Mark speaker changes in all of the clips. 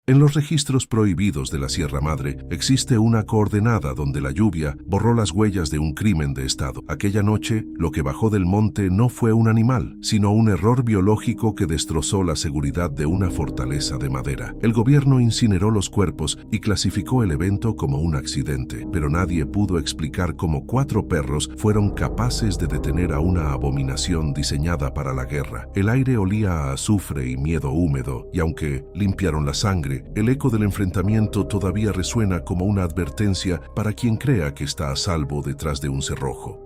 Speaker 1: En los registros prohibidos de la Sierra Madre existe una coordenada donde la lluvia borró las huellas de un crimen de Estado. Aquella noche, lo que bajó del monte no fue un animal, sino un error biológico que destrozó la seguridad de una fortaleza de madera. El gobierno incineró los cuerpos y clasificó el evento como un accidente, pero nadie pudo explicar cómo 4 perros fueron capaces de detener a una abominación diseñada para la guerra. El aire olía a azufre y miedo húmedo, y aunque limpiaron la sangre, el eco del enfrentamiento todavía resuena como una advertencia para quien crea que está a salvo detrás de un cerrojo.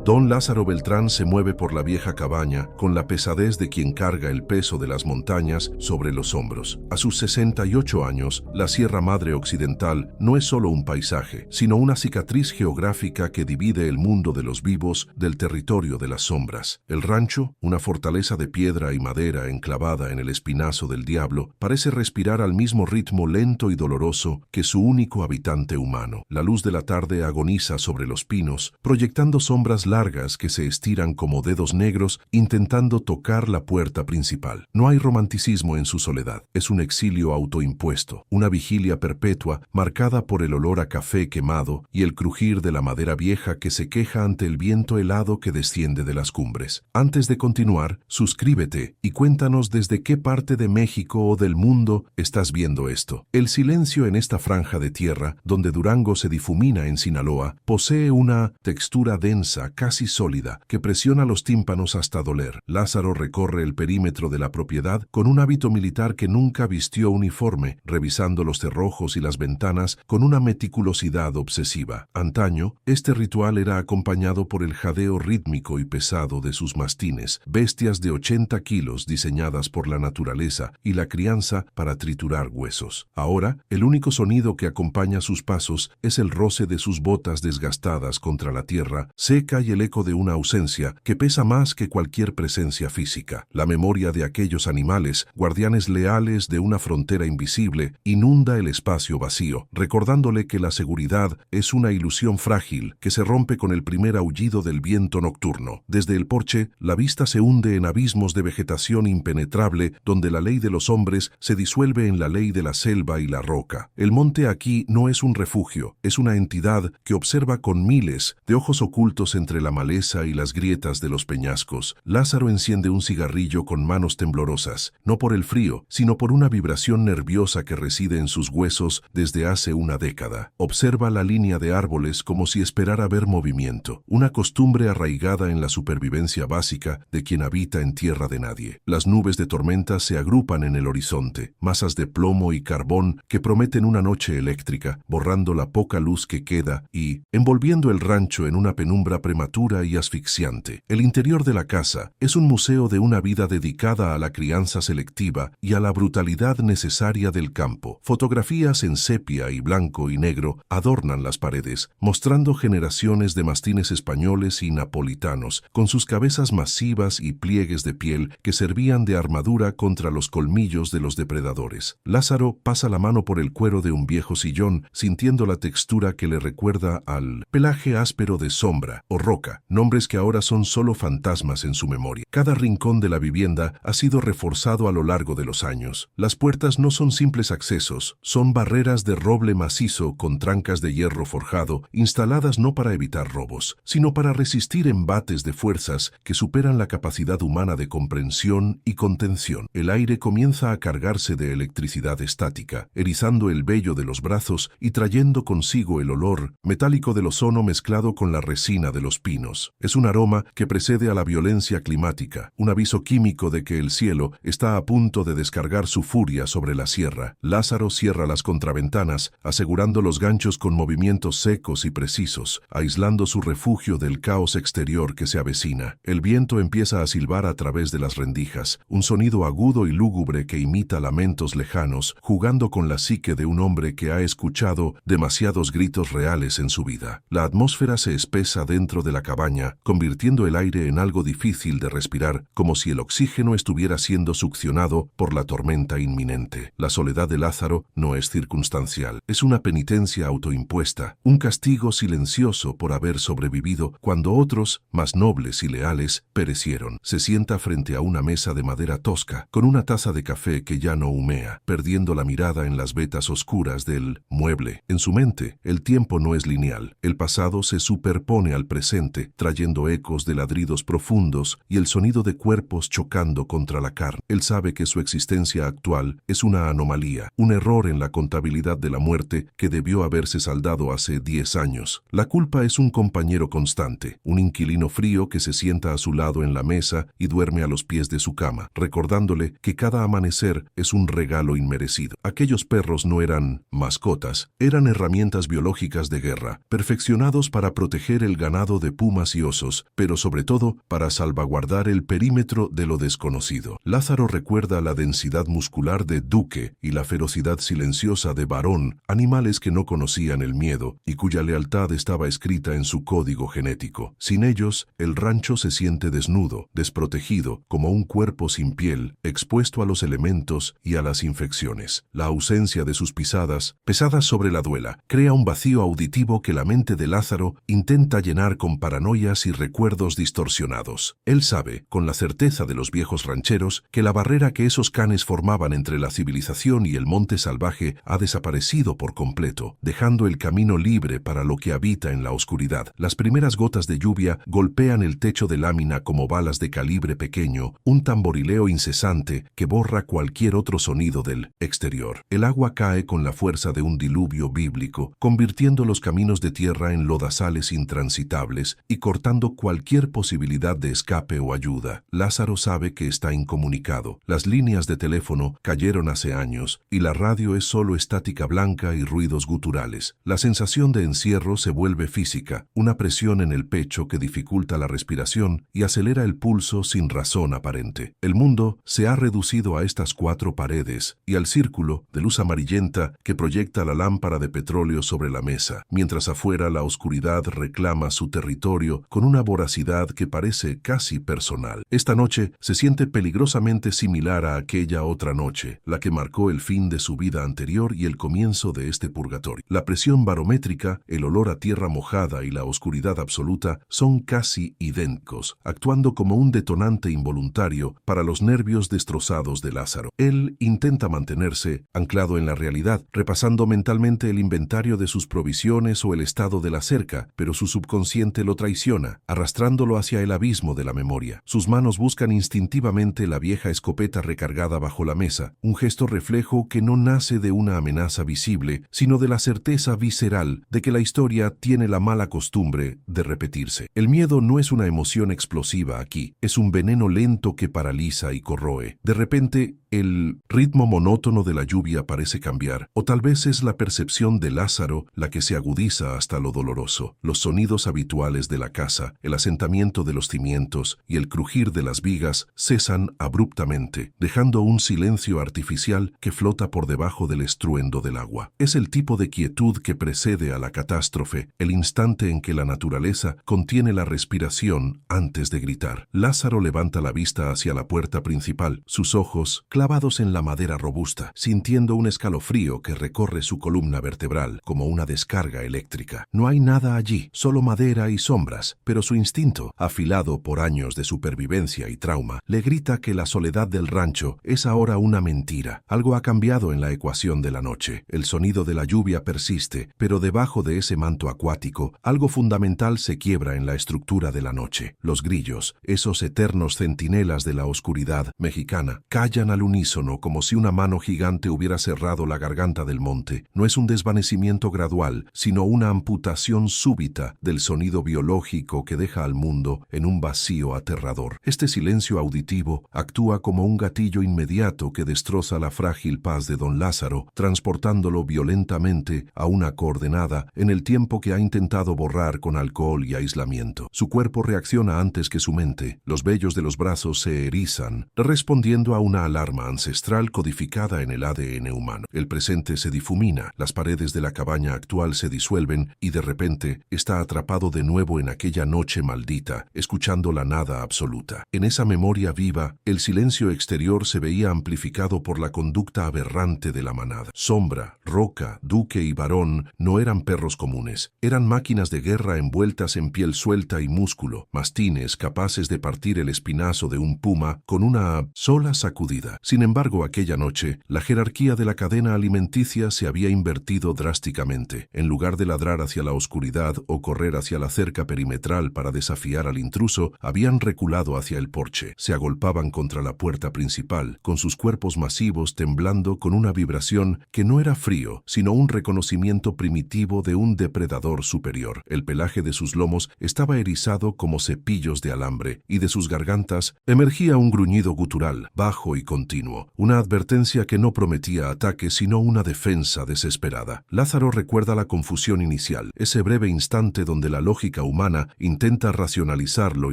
Speaker 1: Don Lázaro Beltrán se mueve por la vieja cabaña con la pesadez de quien carga el peso de las montañas sobre los hombros. A sus 68 años, la Sierra Madre Occidental no es solo un paisaje, sino una cicatriz geográfica que divide el mundo de los vivos del territorio de las sombras. El rancho, una fortaleza de piedra y madera enclavada en el espinazo del diablo, parece respirar al mismo ritmo lento y doloroso que su único habitante humano. La luz de la tarde agoniza sobre los pinos, proyectando sombras largas que se estiran como dedos negros intentando tocar la puerta principal. No hay romanticismo en su soledad. Es un exilio autoimpuesto, una vigilia perpetua marcada por el olor a café quemado y el crujir de la madera vieja que se queja ante el viento helado que desciende de las cumbres. Antes de continuar, suscríbete y cuéntanos desde qué parte de México o del mundo estás viendo esto. El silencio en esta franja de tierra, donde Durango se difumina en Sinaloa, posee una textura densa, casi sólida, que presiona los tímpanos hasta doler. Lázaro recorre el perímetro de la propiedad con un hábito militar que nunca vistió uniforme, revisando los cerrojos y las ventanas con una meticulosidad obsesiva. Antaño, este ritual era acompañado por el jadeo rítmico y pesado de sus mastines, bestias de 80 kilos diseñadas por la naturaleza y la crianza para triturar huesos. Ahora, el único sonido que acompaña sus pasos es el roce de sus botas desgastadas contra la tierra seca y el eco de una ausencia que pesa más que cualquier presencia física. La memoria de aquellos animales, guardianes leales de una frontera invisible, inunda el espacio vacío, recordándole que la seguridad es una ilusión frágil que se rompe con el primer aullido del viento nocturno. Desde el porche, la vista se hunde en abismos de vegetación impenetrable donde la ley de los hombres se disuelve en la ley de la selva y la roca. El monte aquí no es un refugio, es una entidad que observa con miles de ojos ocultos entre la maleza y las grietas de los peñascos. Lázaro enciende un cigarrillo con manos temblorosas, no por el frío, sino por una vibración nerviosa que reside en sus huesos desde hace una década. Observa la línea de árboles como si esperara ver movimiento, una costumbre arraigada en la supervivencia básica de quien habita en tierra de nadie. Las nubes de tormenta se agrupan en el horizonte, masas de plomo y carbón que prometen una noche eléctrica, borrando la poca luz que queda y envolviendo el rancho en una penumbra prematura y asfixiante. El interior de la casa es un museo de una vida dedicada a la crianza selectiva y a la brutalidad necesaria del campo. Fotografías en sepia y blanco y negro adornan las paredes, mostrando generaciones de mastines españoles y napolitanos, con sus cabezas masivas y pliegues de piel que servían de armadura contra los colmillos de los depredadores. Lázaro pasa la mano por el cuero de un viejo sillón, sintiendo la textura que le recuerda al pelaje áspero de sombra o roca, nombres que ahora son solo fantasmas en su memoria. Cada rincón de la vivienda ha sido reforzado a lo largo de los años. Las puertas no son simples accesos, son barreras de roble macizo con trancas de hierro forjado, instaladas no para evitar robos, sino para resistir embates de fuerzas que superan la capacidad humana de comprensión y contención. El aire comienza a cargarse de electricidad estática, erizando el vello de los brazos y trayendo consigo el olor metálico del ozono mezclado con la resina de los pinos. Es un aroma que precede a la violencia climática, un aviso químico de que el cielo está a punto de descargar su furia sobre la sierra. Lázaro cierra las contraventanas, asegurando los ganchos con movimientos secos y precisos, aislando su refugio del caos exterior que se avecina. El viento empieza a silbar a través de las rendijas, un sonido agudo y lúgubre que imita lamentos lejanos, jugando con la psique de un hombre que ha escuchado demasiados gritos reales en su vida. La atmósfera se espesa dentro de la cabaña, convirtiendo el aire en algo difícil de respirar, como si el oxígeno estuviera siendo succionado por la tormenta inminente. La soledad de Lázaro no es circunstancial, es una penitencia autoimpuesta, un castigo silencioso por haber sobrevivido cuando otros, más nobles y leales, perecieron. Se sienta frente a una mesa de madera tosca, con una taza de café que ya no humea, perdiendo la mirada en las vetas oscuras del mueble. En su mente, el tiempo no es lineal. El pasado se superpone al presente, trayendo ecos de ladridos profundos y el sonido de cuerpos chocando contra la carne. Él sabe que su existencia actual es una anomalía, un error en la contabilidad de la muerte que debió haberse saldado hace 10 años. La culpa es un compañero constante, un inquilino frío que se sienta a su lado en la mesa y duerme a los pies de su cama, recordándole que cada amanecer es un regalo inmerecido. Aquellos perros no eran mascotas, eran herramientas biológicas de guerra, perfeccionados para proteger el ganado de pumas y osos, pero sobre todo para salvaguardar el perímetro de lo desconocido. Lázaro recuerda la densidad muscular de Duque y la ferocidad silenciosa de Varón, animales que no conocían el miedo y cuya lealtad estaba escrita en su código genético. Sin ellos, el rancho se siente desnudo, desprotegido, como un cuerpo sin piel, expuesto a los elementos y a las infecciones. La ausencia de sus pisadas, pesadas sobre la duela, crea un vacío auditivo que la mente de Lázaro intenta llenar con paranoias y recuerdos distorsionados. Él sabe, con la certeza de los viejos rancheros, que la barrera que esos canes formaban entre la civilización y el monte salvaje ha desaparecido por completo, dejando el camino libre para lo que habita en la oscuridad. Las primeras gotas de lluvia golpean el techo de lámina como balas de calibre pequeño, un tamborileo incesante que borra cualquier otro sonido del exterior. El agua cae con la fuerza de un diluvio bíblico, convirtiendo los caminos de tierra en lodazales intransitables y cortando cualquier posibilidad de escape o ayuda. Lázaro sabe que está incomunicado. Las líneas de teléfono cayeron hace años y la radio es solo estática blanca y ruidos guturales. La sensación de encierro se vuelve física, una presión en el pecho que dificulta la respiración y acelera el pulso sin razón aparente. El mundo se ha reducido a estas 4 paredes y al círculo de luz amarillenta que proyecta la lámpara de petróleo sobre la mesa, mientras afuera la oscuridad reclama su territorio con una voracidad que parece casi personal. Esta noche se siente peligrosamente similar a aquella otra noche, la que marcó el fin de su vida anterior y el comienzo de este purgatorio. La presión barométrica, el olor a tierra mojada y la oscuridad absoluta son casi idénticos, actuando como un detonante involuntario para los nervios destrozados de Lázaro. Él intenta mantenerse anclado en la realidad, repasando mentalmente el inventario de sus provisiones o el estado de la cerca, pero su subconsciente lo traiciona, arrastrándolo hacia el abismo de la memoria. Sus manos buscan instintivamente la vieja escopeta recargada bajo la mesa, un gesto reflejo que no nace de una amenaza visible, sino de la certeza visceral de que la historia tiene la mala costumbre de repetirse. El miedo no es una emoción explosiva aquí, es un veneno lento que paraliza y corroe. De repente, el ritmo monótono de la lluvia parece cambiar, o tal vez es la percepción de Lázaro la que se agudiza hasta lo doloroso. Los sonidos habituales de la casa, el asentamiento de los cimientos y el crujir de las vigas cesan abruptamente, dejando un silencio artificial que flota por debajo del estruendo del agua. Es el tipo de quietud que precede a la catástrofe, el instante en que la naturaleza contiene la respiración antes de gritar. Lázaro levanta la vista hacia la puerta principal, sus ojos clavados en la madera robusta, sintiendo un escalofrío que recorre su columna vertebral como una descarga eléctrica. No hay nada allí, solo madera y sombras, pero su instinto, afilado por años de supervivencia y trauma, le grita que la soledad del rancho es ahora una mentira. Algo ha cambiado en la ecuación de la noche. El sonido de la lluvia persiste, pero debajo de ese manto acuático, algo fundamental se quiebra en la estructura de la noche. Los grillos, esos eternos centinelas de la oscuridad mexicana, callan al unísono como si una mano gigante hubiera cerrado la garganta del monte. No es un desvanecimiento gradual, sino una amputación súbita del sonido biológico que deja al mundo en un vacío aterrador. Este silencio auditivo actúa como un gatillo inmediato que destroza la frágil paz de don Lázaro, transportándolo violentamente a una coordenada en el tiempo que ha intentado borrar con alcohol y aislamiento. Su cuerpo reacciona antes que su mente. Los vellos de los brazos se erizan, respondiendo a una alarma alarma ancestral codificada en el ADN humano. El presente se difumina, las paredes de la cabaña actual se disuelven y de repente está atrapado de nuevo en aquella noche maldita, escuchando la nada absoluta. En esa memoria viva, el silencio exterior se veía amplificado por la conducta aberrante de la manada. Sombra, Roca, Duque y Barón no eran perros comunes, eran máquinas de guerra envueltas en piel suelta y músculo, mastines capaces de partir el espinazo de un puma con una sola sacudida. Sin embargo, aquella noche, la jerarquía de la cadena alimenticia se había invertido drásticamente. En lugar de ladrar hacia la oscuridad o correr hacia la cerca perimetral para desafiar al intruso, habían reculado hacia el porche. Se agolpaban contra la puerta principal, con sus cuerpos masivos temblando con una vibración que no era frío, sino un reconocimiento primitivo de un depredador superior. El pelaje de sus lomos estaba erizado como cepillos de alambre, y de sus gargantas emergía un gruñido gutural, bajo y continuo, una advertencia que no prometía ataque sino una defensa desesperada. Lázaro recuerda la confusión inicial, ese breve instante donde la lógica humana intenta racionalizar lo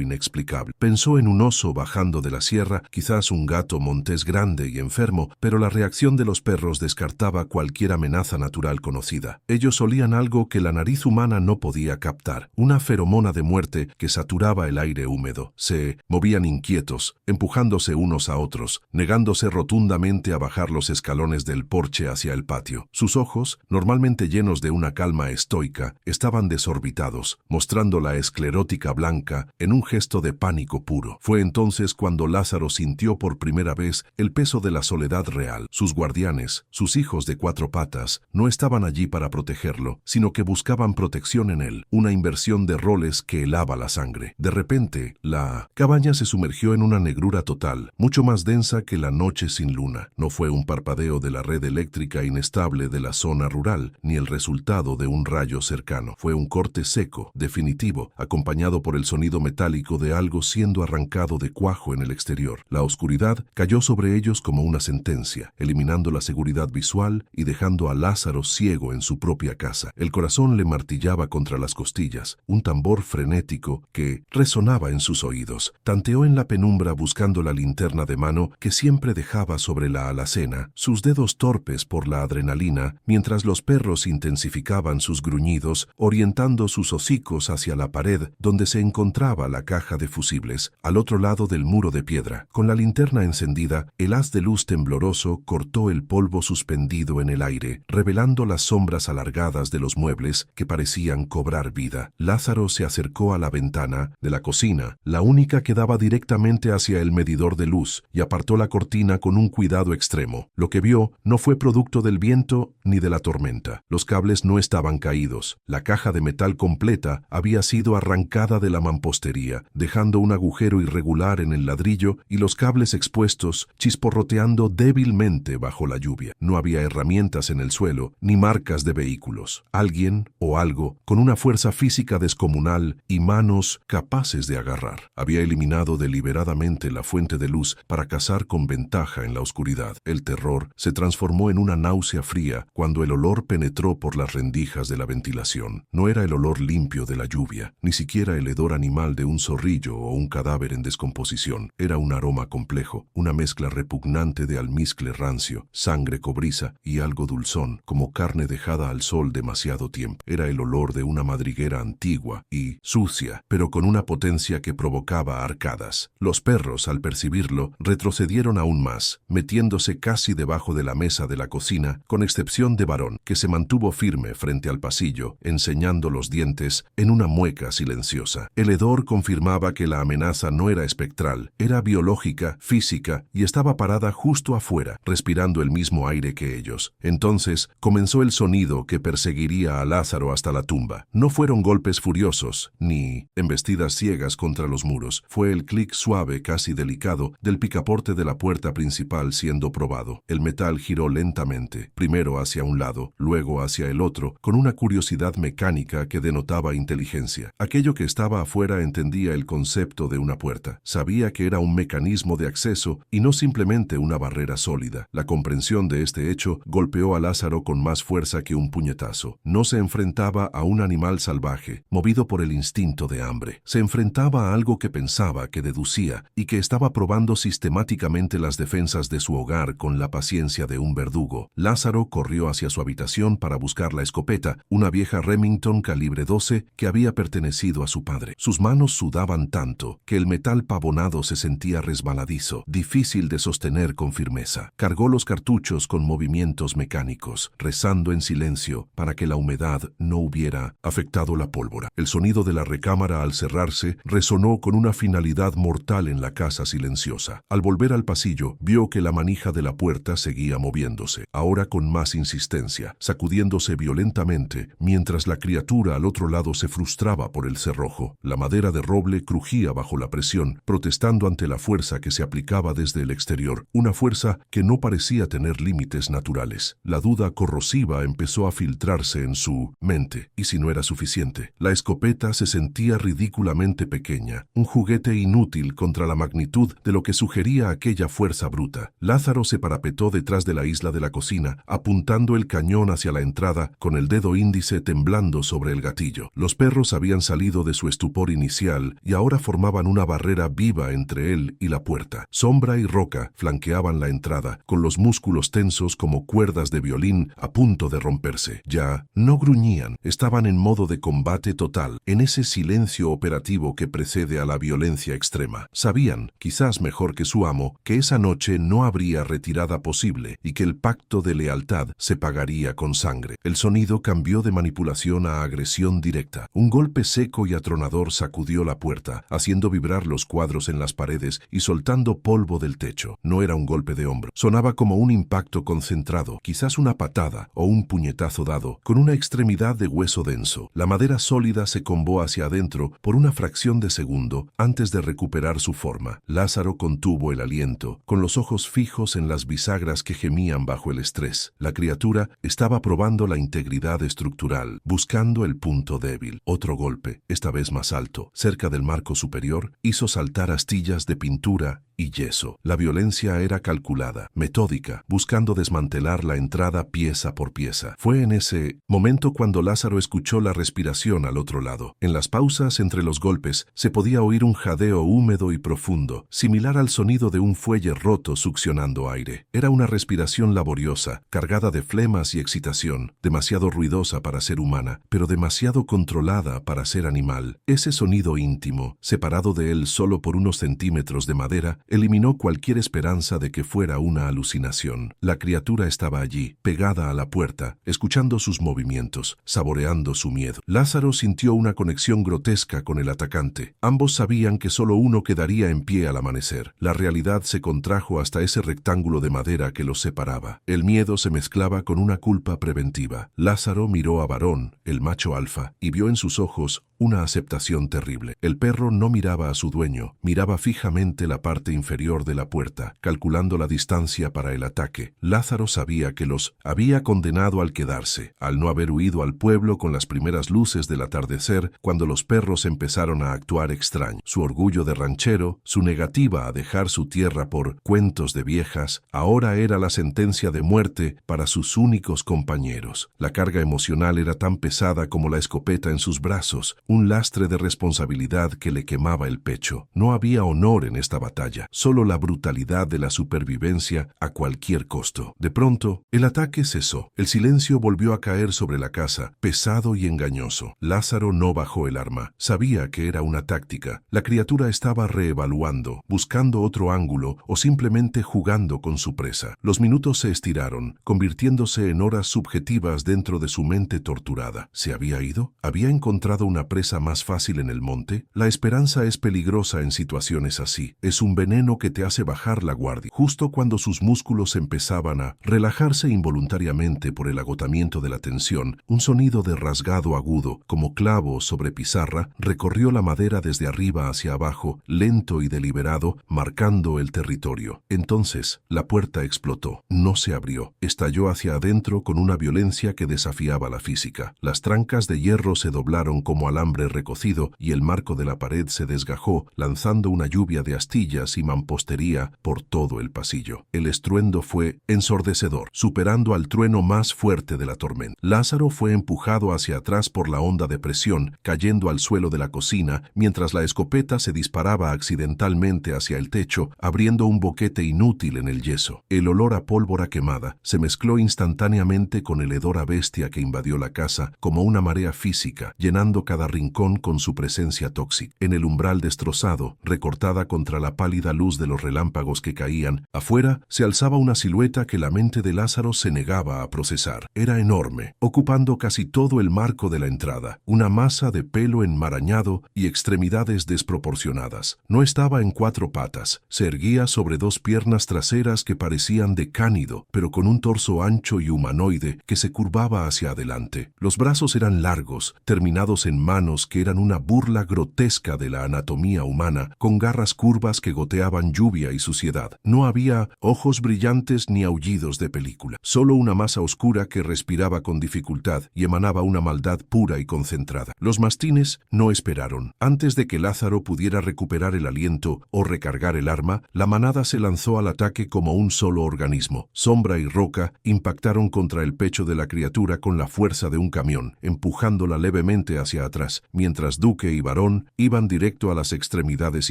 Speaker 1: inexplicable. Pensó en un oso bajando de la sierra, quizás un gato montés grande y enfermo, pero la reacción de los perros descartaba cualquier amenaza natural conocida. Ellos olían algo que la nariz humana no podía captar, una feromona de muerte que saturaba el aire húmedo. Se movían inquietos, empujándose unos a otros, negándose rotundamente a bajar los escalones del porche hacia el patio. Sus ojos, normalmente llenos de una calma estoica, estaban desorbitados, mostrando la esclerótica blanca en un gesto de pánico puro. Fue entonces cuando Lázaro sintió por primera vez el peso de la soledad real. Sus guardianes, sus hijos de cuatro patas, no estaban allí para protegerlo, sino que buscaban protección en él, una inversión de roles que helaba la sangre. De repente, la cabaña se sumergió en una negrura total, mucho más densa que la noche sin luna. No fue un parpadeo de la red eléctrica inestable de la zona rural, ni el resultado de un rayo cercano. Fue un corte seco, definitivo, acompañado por el sonido metálico de algo siendo arrancado de cuajo en el exterior. La oscuridad cayó sobre ellos como una sentencia, eliminando la seguridad visual y dejando a Lázaro ciego en su propia casa. El corazón le martillaba contra las costillas, un tambor frenético que resonaba en sus oídos. Tanteó en la penumbra buscando la linterna de mano que siempre dejaba sobre la alacena, sus dedos torpes por la adrenalina, mientras los perros intensificaban sus gruñidos, orientando sus hocicos hacia la pared donde se encontraba la caja de fusibles, al otro lado del muro de piedra. Con la linterna encendida, el haz de luz tembloroso cortó el polvo suspendido en el aire, revelando las sombras alargadas de los muebles que parecían cobrar vida. Lázaro se acercó a la ventana de la cocina, la única que daba directamente hacia el medidor de luz, y apartó la cortina con un cuidado extremo. Lo que vio no fue producto del viento ni de la tormenta. Los cables no estaban caídos. La caja de metal completa había sido arrancada de la mampostería, dejando un agujero irregular en el ladrillo y los cables expuestos chisporroteando débilmente bajo la lluvia. No había herramientas en el suelo, ni marcas de vehículos. Alguien o algo con una fuerza física descomunal y manos capaces de agarrar. Había eliminado deliberadamente la fuente de luz para cazar con ventaja en la oscuridad. El terror se transformó en una náusea fría cuando el olor penetró por las rendijas de la ventilación. No era el olor limpio de la lluvia, ni siquiera el hedor animal de un zorrillo o un cadáver en descomposición. Era un aroma complejo, una mezcla repugnante de almizcle rancio, sangre cobriza y algo dulzón, como carne dejada al sol demasiado tiempo. Era el olor de una madriguera antigua y sucia, pero con una potencia que provocaba arcadas. Los perros, al percibirlo, retrocedieron aún más, metiéndose casi debajo de la mesa de la cocina, con excepción de Barón, que se mantuvo firme frente al pasillo, enseñando los dientes en una mueca silenciosa. El hedor confirmaba que la amenaza no era espectral, era biológica, física, y estaba parada justo afuera, respirando el mismo aire que ellos. Entonces comenzó el sonido que perseguiría a Lázaro hasta la tumba. No fueron golpes furiosos, ni embestidas ciegas contra los muros. Fue el clic suave, casi delicado, del picaporte de la puerta principal siendo probado. El metal giró lentamente, primero hacia un lado, luego hacia el otro, con una curiosidad mecánica que denotaba inteligencia. Aquello que estaba afuera entendía el concepto de una puerta. Sabía que era un mecanismo de acceso y no simplemente una barrera sólida. La comprensión de este hecho golpeó a Lázaro con más fuerza que un puñetazo. No se enfrentaba a un animal salvaje, movido por el instinto de hambre. Se enfrentaba a algo que pensaba, que deducía y que estaba probando sistemáticamente las las defensas de su hogar con la paciencia de un verdugo. Lázaro corrió hacia su habitación para buscar la escopeta, una vieja Remington calibre 12 que había pertenecido a su padre. Sus manos sudaban tanto que el metal pavonado se sentía resbaladizo, difícil de sostener con firmeza. Cargó los cartuchos con movimientos mecánicos, rezando en silencio para que la humedad no hubiera afectado la pólvora. El sonido de la recámara al cerrarse resonó con una finalidad mortal en la casa silenciosa. Al volver al pasillo, vio que la manija de la puerta seguía moviéndose, ahora con más insistencia, sacudiéndose violentamente, mientras la criatura al otro lado se frustraba por el cerrojo. La madera de roble crujía bajo la presión, protestando ante la fuerza que se aplicaba desde el exterior, una fuerza que no parecía tener límites naturales. La duda corrosiva empezó a filtrarse en su mente, y si no era suficiente, la escopeta se sentía ridículamente pequeña, un juguete inútil contra la magnitud de lo que sugería aquella fuerza bruta. Lázaro se parapetó detrás de la isla de la cocina, apuntando el cañón hacia la entrada, con el dedo índice temblando sobre el gatillo. Los perros habían salido de su estupor inicial y ahora formaban una barrera viva entre él y la puerta. Sombra y Roca flanqueaban la entrada, con los músculos tensos como cuerdas de violín a punto de romperse. Ya no gruñían, estaban en modo de combate total, en ese silencio operativo que precede a la violencia extrema. Sabían, quizás mejor que su amo, que esa noche no habría retirada posible y que el pacto de lealtad se pagaría con sangre. El sonido cambió de manipulación a agresión directa. Un golpe seco y atronador sacudió la puerta, haciendo vibrar los cuadros en las paredes y soltando polvo del techo. No era un golpe de hombro. Sonaba como un impacto concentrado, quizás una patada o un puñetazo dado, con una extremidad de hueso denso. La madera sólida se combó hacia adentro por una fracción de segundo antes de recuperar su forma. Lázaro contuvo el aliento, con los ojos fijos en las bisagras que gemían bajo el estrés. La criatura estaba probando la integridad estructural, buscando el punto débil. Otro golpe, esta vez más alto, cerca del marco superior, hizo saltar astillas de pintura y yeso. La violencia era calculada, metódica, buscando desmantelar la entrada pieza por pieza. Fue en ese momento cuando Lázaro escuchó la respiración al otro lado. En las pausas entre los golpes se podía oír un jadeo húmedo y profundo, similar al sonido de un fuelle roto succionando aire. Era una respiración laboriosa, cargada de flemas y excitación, demasiado ruidosa para ser humana, pero demasiado controlada para ser animal. Ese sonido íntimo, separado de él solo por unos centímetros de madera, eliminó cualquier esperanza de que fuera una alucinación. La criatura estaba allí, pegada a la puerta, escuchando sus movimientos, saboreando su miedo. Lázaro sintió una conexión grotesca con el atacante. Ambos sabían que solo uno quedaría en pie al amanecer. La realidad se contrajo hasta ese rectángulo de madera que los separaba. El miedo se mezclaba con una culpa preventiva. Lázaro miró a Varón, el macho alfa, y vio en sus ojos una aceptación terrible. El perro no miraba a su dueño, miraba fijamente la parte inferior de la puerta, calculando la distancia para el ataque. Lázaro sabía que los había condenado al quedarse, al no haber huido al pueblo con las primeras luces del atardecer cuando los perros empezaron a actuar extraño. Su orgullo de ranchero, su negativa a dejar su tierra por cuentos de viejas, ahora era la sentencia de muerte para sus únicos compañeros. La carga emocional era tan pesada como la escopeta en sus brazos, un lastre de responsabilidad que le quemaba el pecho. No había honor en esta batalla, solo la brutalidad de la supervivencia a cualquier costo. De pronto, el ataque cesó. El silencio volvió a caer sobre la casa, pesado y engañoso. Lázaro no bajó el arma. Sabía que era una táctica. La criatura estaba reevaluando, buscando otro ángulo o simplemente jugando con su presa. Los minutos se estiraron, convirtiéndose en horas subjetivas dentro de su mente torturada. ¿Se había ido? ¿Había encontrado una presa más fácil en el monte? La esperanza es peligrosa en situaciones así. Es un veneno que te hace bajar la guardia. Justo cuando sus músculos empezaban a relajarse involuntariamente por el agotamiento de la tensión, un sonido de rasgado agudo, como clavo sobre pizarra, recorrió la madera desde arriba hacia abajo, lento y deliberado, marcando el territorio. Entonces, la puerta explotó. No se abrió. Estalló hacia adentro con una violencia que desafiaba la física. Las trancas de hierro se doblaron como alambre recocido y el marco de la pared se desgajó, lanzando una lluvia de astillas y y mampostería por todo el pasillo. El estruendo fue ensordecedor, superando al trueno más fuerte de la tormenta. Lázaro fue empujado hacia atrás por la onda de presión, cayendo al suelo de la cocina, mientras la escopeta se disparaba accidentalmente hacia el techo, abriendo un boquete inútil en el yeso. El olor a pólvora quemada se mezcló instantáneamente con el hedor a bestia que invadió la casa como una marea física, llenando cada rincón con su presencia tóxica. En el umbral destrozado, recortada contra la pálida luz de los relámpagos que caían, afuera se alzaba una silueta que la mente de Lázaro se negaba a procesar. Era enorme, ocupando casi todo el marco de la entrada, una masa de pelo enmarañado y extremidades desproporcionadas. No estaba en cuatro patas, se erguía sobre dos piernas traseras que parecían de cánido, pero con un torso ancho y humanoide que se curvaba hacia adelante. Los brazos eran largos, terminados en manos que eran una burla grotesca de la anatomía humana, con garras curvas que goteaban lluvia y suciedad. No había ojos brillantes ni aullidos de película, solo una masa oscura que respiraba con dificultad y emanaba una maldad pura y concentrada. Los mastines no esperaron. Antes de que Lázaro pudiera recuperar el aliento o recargar el arma, la manada se lanzó al ataque como un solo organismo. Sombra y Roca impactaron contra el pecho de la criatura con la fuerza de un camión, empujándola levemente hacia atrás, mientras Duque y Barón iban directo a las extremidades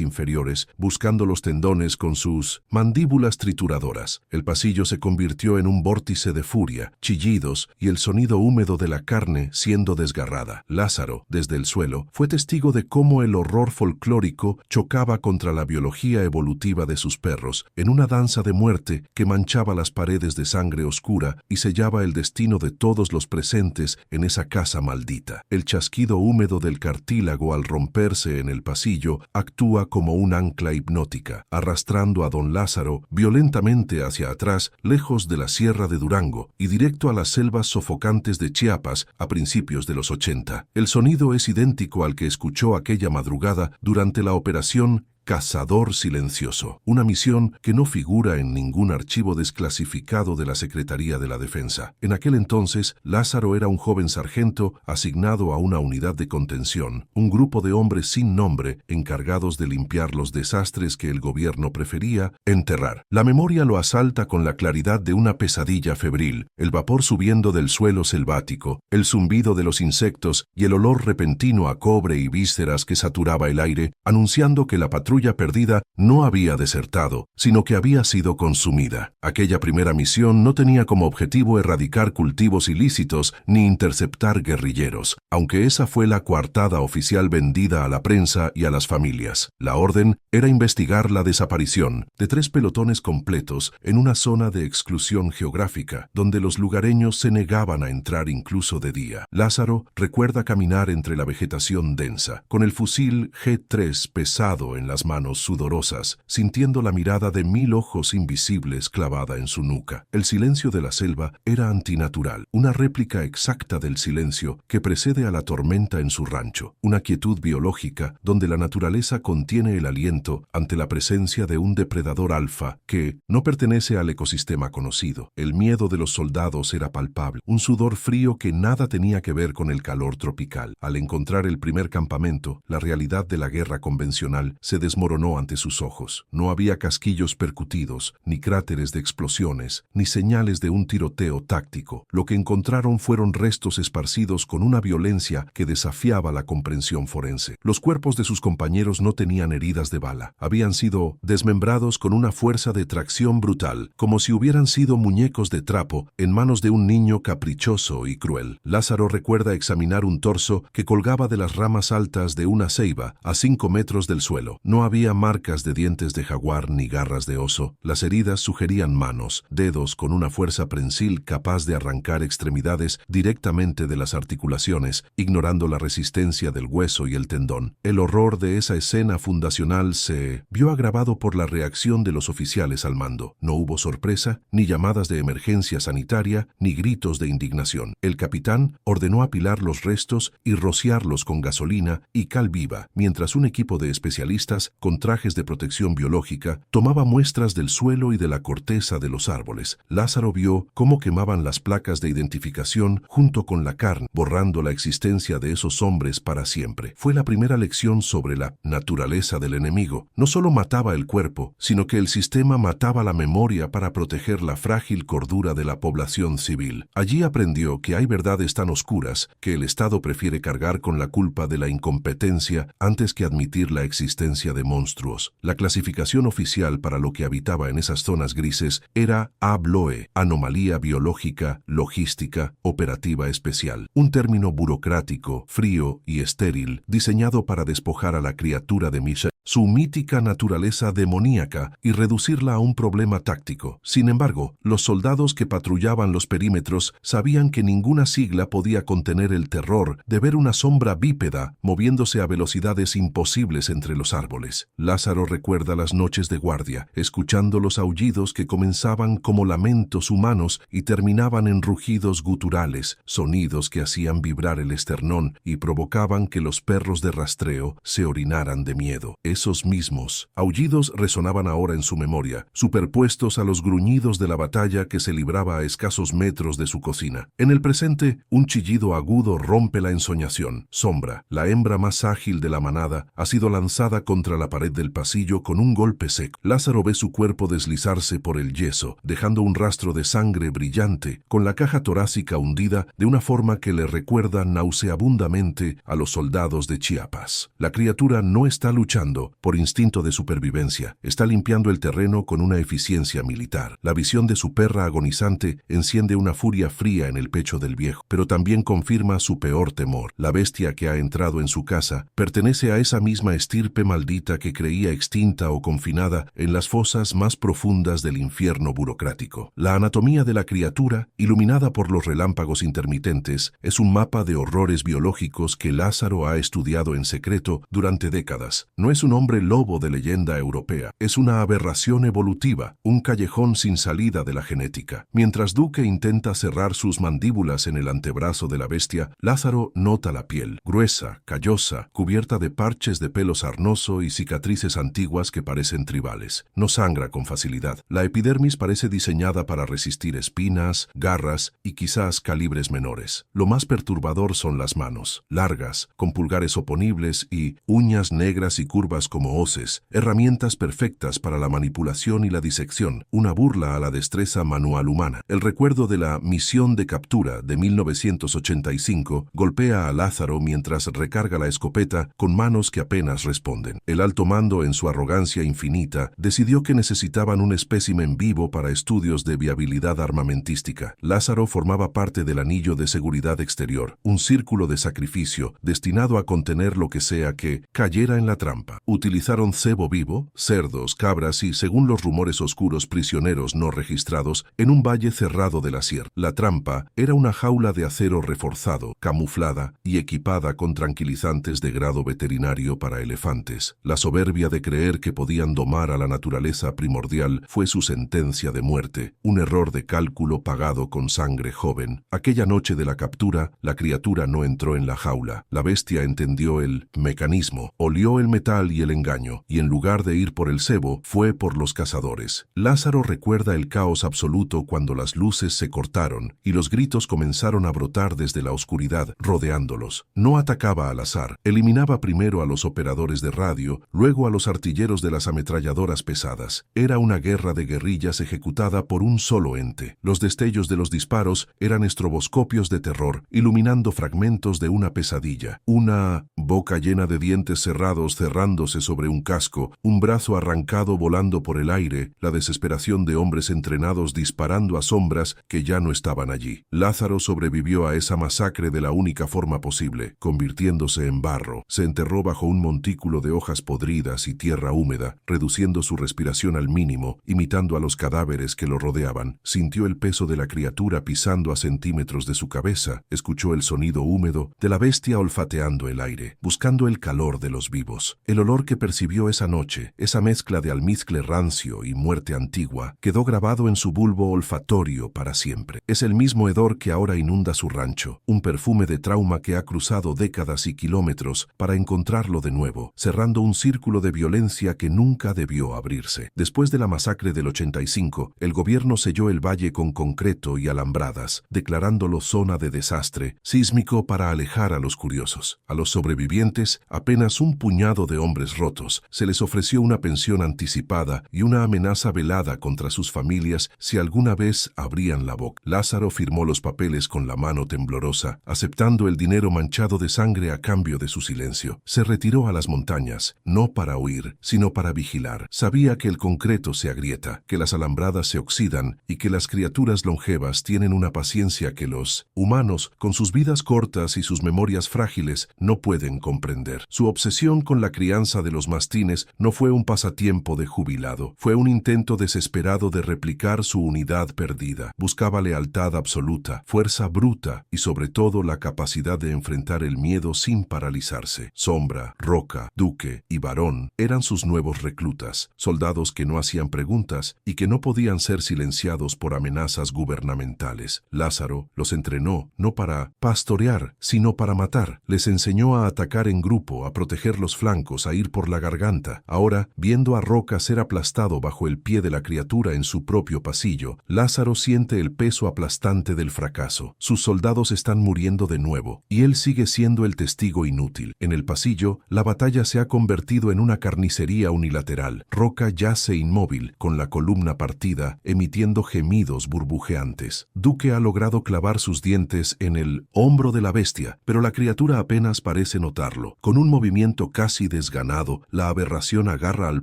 Speaker 1: inferiores, buscando los tendones con sus mandíbulas trituradoras. El pasillo se convirtió en un vórtice de furia, chillidos y el sonido húmedo de la carne siendo desgarrada. Lázaro, desde el suelo, fue testigo de cómo el horror folclórico chocaba contra la biología evolutiva de sus perros, en una danza de muerte que manchaba las paredes de sangre oscura y sellaba el destino de todos los presentes en esa casa maldita. El chasquido húmedo del cartílago al romperse en el pasillo actúa como un ancla hipnótica, arrastrando a don Lázaro violentamente hacia atrás, lejos de la sierra de Durango y directo a las selvas sofocantes de Chiapas a principios de los 80. El sonido es idéntico al que escuchó aquella madrugada durante la operación Cazador Silencioso, una misión que no figura en ningún archivo desclasificado de la Secretaría de la Defensa. En aquel entonces, Lázaro era un joven sargento asignado a una unidad de contención, un grupo de hombres sin nombre encargados de limpiar los desastres que el gobierno prefería enterrar. La memoria lo asalta con la claridad de una pesadilla febril, el vapor subiendo del suelo selvático, el zumbido de los insectos y el olor repentino a cobre y vísceras que saturaba el aire, anunciando que la patrulla perdida no había desertado, sino que había sido consumida. Aquella primera misión no tenía como objetivo erradicar cultivos ilícitos ni interceptar guerrilleros, aunque esa fue la coartada oficial vendida a la prensa y a las familias. La orden era investigar la desaparición de 3 pelotones completos en una zona de exclusión geográfica, donde los lugareños se negaban a entrar incluso de día. Lázaro recuerda caminar entre la vegetación densa, con el fusil G3 pesado en las manos sudorosas, sintiendo la mirada de 1000 ojos invisibles clavada en su nuca. El silencio de la selva era antinatural, una réplica exacta del silencio que precede a la tormenta en su rancho, una quietud biológica donde la naturaleza contiene el aliento ante la presencia de un depredador alfa que no pertenece al ecosistema conocido. El miedo de los soldados era palpable, un sudor frío que nada tenía que ver con el calor tropical. Al encontrar el primer campamento, la realidad de la guerra convencional se desmoronó ante sus ojos. No había casquillos percutidos, ni cráteres de explosiones, ni señales de un tiroteo táctico. Lo que encontraron fueron restos esparcidos con una violencia que desafiaba la comprensión forense. Los cuerpos de sus compañeros no tenían heridas de bala. Habían sido desmembrados con una fuerza de tracción brutal, como si hubieran sido muñecos de trapo en manos de un niño caprichoso y cruel. Lázaro recuerda examinar un torso que colgaba de las ramas altas de una ceiba a 5 metros del suelo. No había marcas de dientes de jaguar ni garras de oso. Las heridas sugerían manos, dedos con una fuerza prensil capaz de arrancar extremidades directamente de las articulaciones, ignorando la resistencia del hueso y el tendón. El horror de esa escena fundacional se vio agravado por la reacción de los oficiales al mando. No hubo sorpresa, ni llamadas de emergencia sanitaria, ni gritos de indignación. El capitán ordenó apilar los restos y rociarlos con gasolina y cal viva, mientras un equipo de especialistas con trajes de protección biológica, tomaba muestras del suelo y de la corteza de los árboles. Lázaro vio cómo quemaban las placas de identificación junto con la carne, borrando la existencia de esos hombres para siempre. Fue la primera lección sobre la naturaleza del enemigo. No solo mataba el cuerpo, sino que el sistema mataba la memoria para proteger la frágil cordura de la población civil. Allí aprendió que hay verdades tan oscuras que el Estado prefiere cargar con la culpa de la incompetencia antes que admitir la existencia de monstruos. La clasificación oficial para lo que habitaba en esas zonas grises era ABLOE, anomalía biológica, logística, operativa especial. Un término burocrático, frío y estéril, diseñado para despojar a la criatura de su mítica naturaleza demoníaca y reducirla a un problema táctico. Sin embargo, los soldados que patrullaban los perímetros sabían que ninguna sigla podía contener el terror de ver una sombra bípeda moviéndose a velocidades imposibles entre los árboles. Lázaro recuerda las noches de guardia, escuchando los aullidos que comenzaban como lamentos humanos y terminaban en rugidos guturales, sonidos que hacían vibrar el esternón y provocaban que los perros de rastreo se orinaran de miedo. Esos mismos aullidos resonaban ahora en su memoria, superpuestos a los gruñidos de la batalla que se libraba a escasos metros de su cocina. En el presente, un chillido agudo rompe la ensoñación. Sombra, la hembra más ágil de la manada, ha sido lanzada contra la pared del pasillo con un golpe seco. Lázaro ve su cuerpo deslizarse por el yeso, dejando un rastro de sangre brillante, con la caja torácica hundida de una forma que le recuerda nauseabundamente a los soldados de Chiapas. La criatura no está luchando por instinto de supervivencia, está limpiando el terreno con una eficiencia militar. La visión de su perra agonizante enciende una furia fría en el pecho del viejo, pero también confirma su peor temor. La bestia que ha entrado en su casa pertenece a esa misma estirpe maldita que creía extinta o confinada en las fosas más profundas del infierno burocrático. La anatomía de la criatura, iluminada por los relámpagos intermitentes, es un mapa de horrores biológicos que Lázaro ha estudiado en secreto durante décadas. No es un hombre lobo de leyenda europea, es una aberración evolutiva, un callejón sin salida de la genética. Mientras Duque intenta cerrar sus mandíbulas en el antebrazo de la bestia, Lázaro nota la piel, gruesa, callosa, cubierta de parches de pelo sarnoso y cicatrices antiguas que parecen tribales. No sangra con facilidad. La epidermis parece diseñada para resistir espinas, garras y quizás calibres menores. Lo más perturbador son las manos, largas, con pulgares oponibles y uñas negras y curvas como hoces, herramientas perfectas para la manipulación y la disección, una burla a la destreza manual humana. El recuerdo de la misión de captura de 1985 golpea a Lázaro mientras recarga la escopeta con manos que apenas responden. El alto mando, en su arrogancia infinita, decidió que necesitaban un espécimen vivo para estudios de viabilidad armamentística. Lázaro formaba parte del anillo de seguridad exterior, un círculo de sacrificio destinado a contener lo que sea que cayera en la trampa. Utilizaron cebo vivo, cerdos, cabras y, según los rumores oscuros, prisioneros no registrados en un valle cerrado de la sierra. La trampa era una jaula de acero reforzado, camuflada y equipada con tranquilizantes de grado veterinario para elefantes. La soberbia de creer que podían domar a la naturaleza primordial fue su sentencia de muerte, un error de cálculo pagado con sangre joven. Aquella noche de la captura, la criatura no entró en la jaula. La bestia entendió el mecanismo, olió el metal y el engaño, y en lugar de ir por el cebo, fue por los cazadores. Lázaro recuerda el caos absoluto cuando las luces se cortaron y los gritos comenzaron a brotar desde la oscuridad, rodeándolos. No atacaba al azar, eliminaba primero a los operadores de radio, luego a los artilleros de las ametralladoras pesadas. Era una guerra de guerrillas ejecutada por un solo ente. Los destellos de los disparos eran estroboscopios de terror, iluminando fragmentos de una pesadilla. Una boca llena de dientes cerrados cerrándose sobre un casco, un brazo arrancado volando por el aire, la desesperación de hombres entrenados disparando a sombras que ya no estaban allí. Lázaro sobrevivió a esa masacre de la única forma posible, convirtiéndose en barro. Se enterró bajo un montículo de hojas podridas y tierra húmeda, reduciendo su respiración al mínimo, imitando a los cadáveres que lo rodeaban. Sintió el peso de la criatura pisando a centímetros de su cabeza, escuchó el sonido húmedo de la bestia olfateando el aire, buscando el calor de los vivos. El olor olor que percibió esa noche, esa mezcla de almizcle rancio y muerte antigua, quedó grabado en su bulbo olfatorio para siempre. Es el mismo hedor que ahora inunda su rancho, un perfume de trauma que ha cruzado décadas y kilómetros para encontrarlo de nuevo, cerrando un círculo de violencia que nunca debió abrirse. Después de la masacre del 85, el gobierno selló el valle con concreto y alambradas, declarándolo zona de desastre sísmico para alejar a los curiosos. A los sobrevivientes, apenas un puñado de hombres rotos, se les ofreció una pensión anticipada y una amenaza velada contra sus familias si alguna vez abrían la boca. Lázaro firmó los papeles con la mano temblorosa, aceptando el dinero manchado de sangre a cambio de su silencio. Se retiró a las montañas, no para huir, sino para vigilar. Sabía que el concreto se agrieta, que las alambradas se oxidan y que las criaturas longevas tienen una paciencia que los humanos, con sus vidas cortas y sus memorias frágiles, no pueden comprender. Su obsesión con la crianza de los mastines no fue un pasatiempo de jubilado, fue un intento desesperado de replicar su unidad perdida. Buscaba lealtad absoluta, fuerza bruta y sobre todo la capacidad de enfrentar el miedo sin paralizarse. Sombra, Roca, Duque y Barón eran sus nuevos reclutas, soldados que no hacían preguntas y que no podían ser silenciados por amenazas gubernamentales. Lázaro los entrenó no para pastorear, sino para matar. Les enseñó a atacar en grupo, a proteger los flancos, a ir por la garganta. Ahora, viendo a Roca ser aplastado bajo el pie de la criatura en su propio pasillo, Lázaro siente el peso aplastante del fracaso. Sus soldados están muriendo de nuevo, y él sigue siendo el testigo inútil. En el pasillo, la batalla se ha convertido en una carnicería unilateral. Roca yace inmóvil, con la columna partida, emitiendo gemidos burbujeantes. Duque ha logrado clavar sus dientes en el hombro de la bestia, pero la criatura apenas parece notarlo. Con un movimiento casi desganado, la aberración agarra al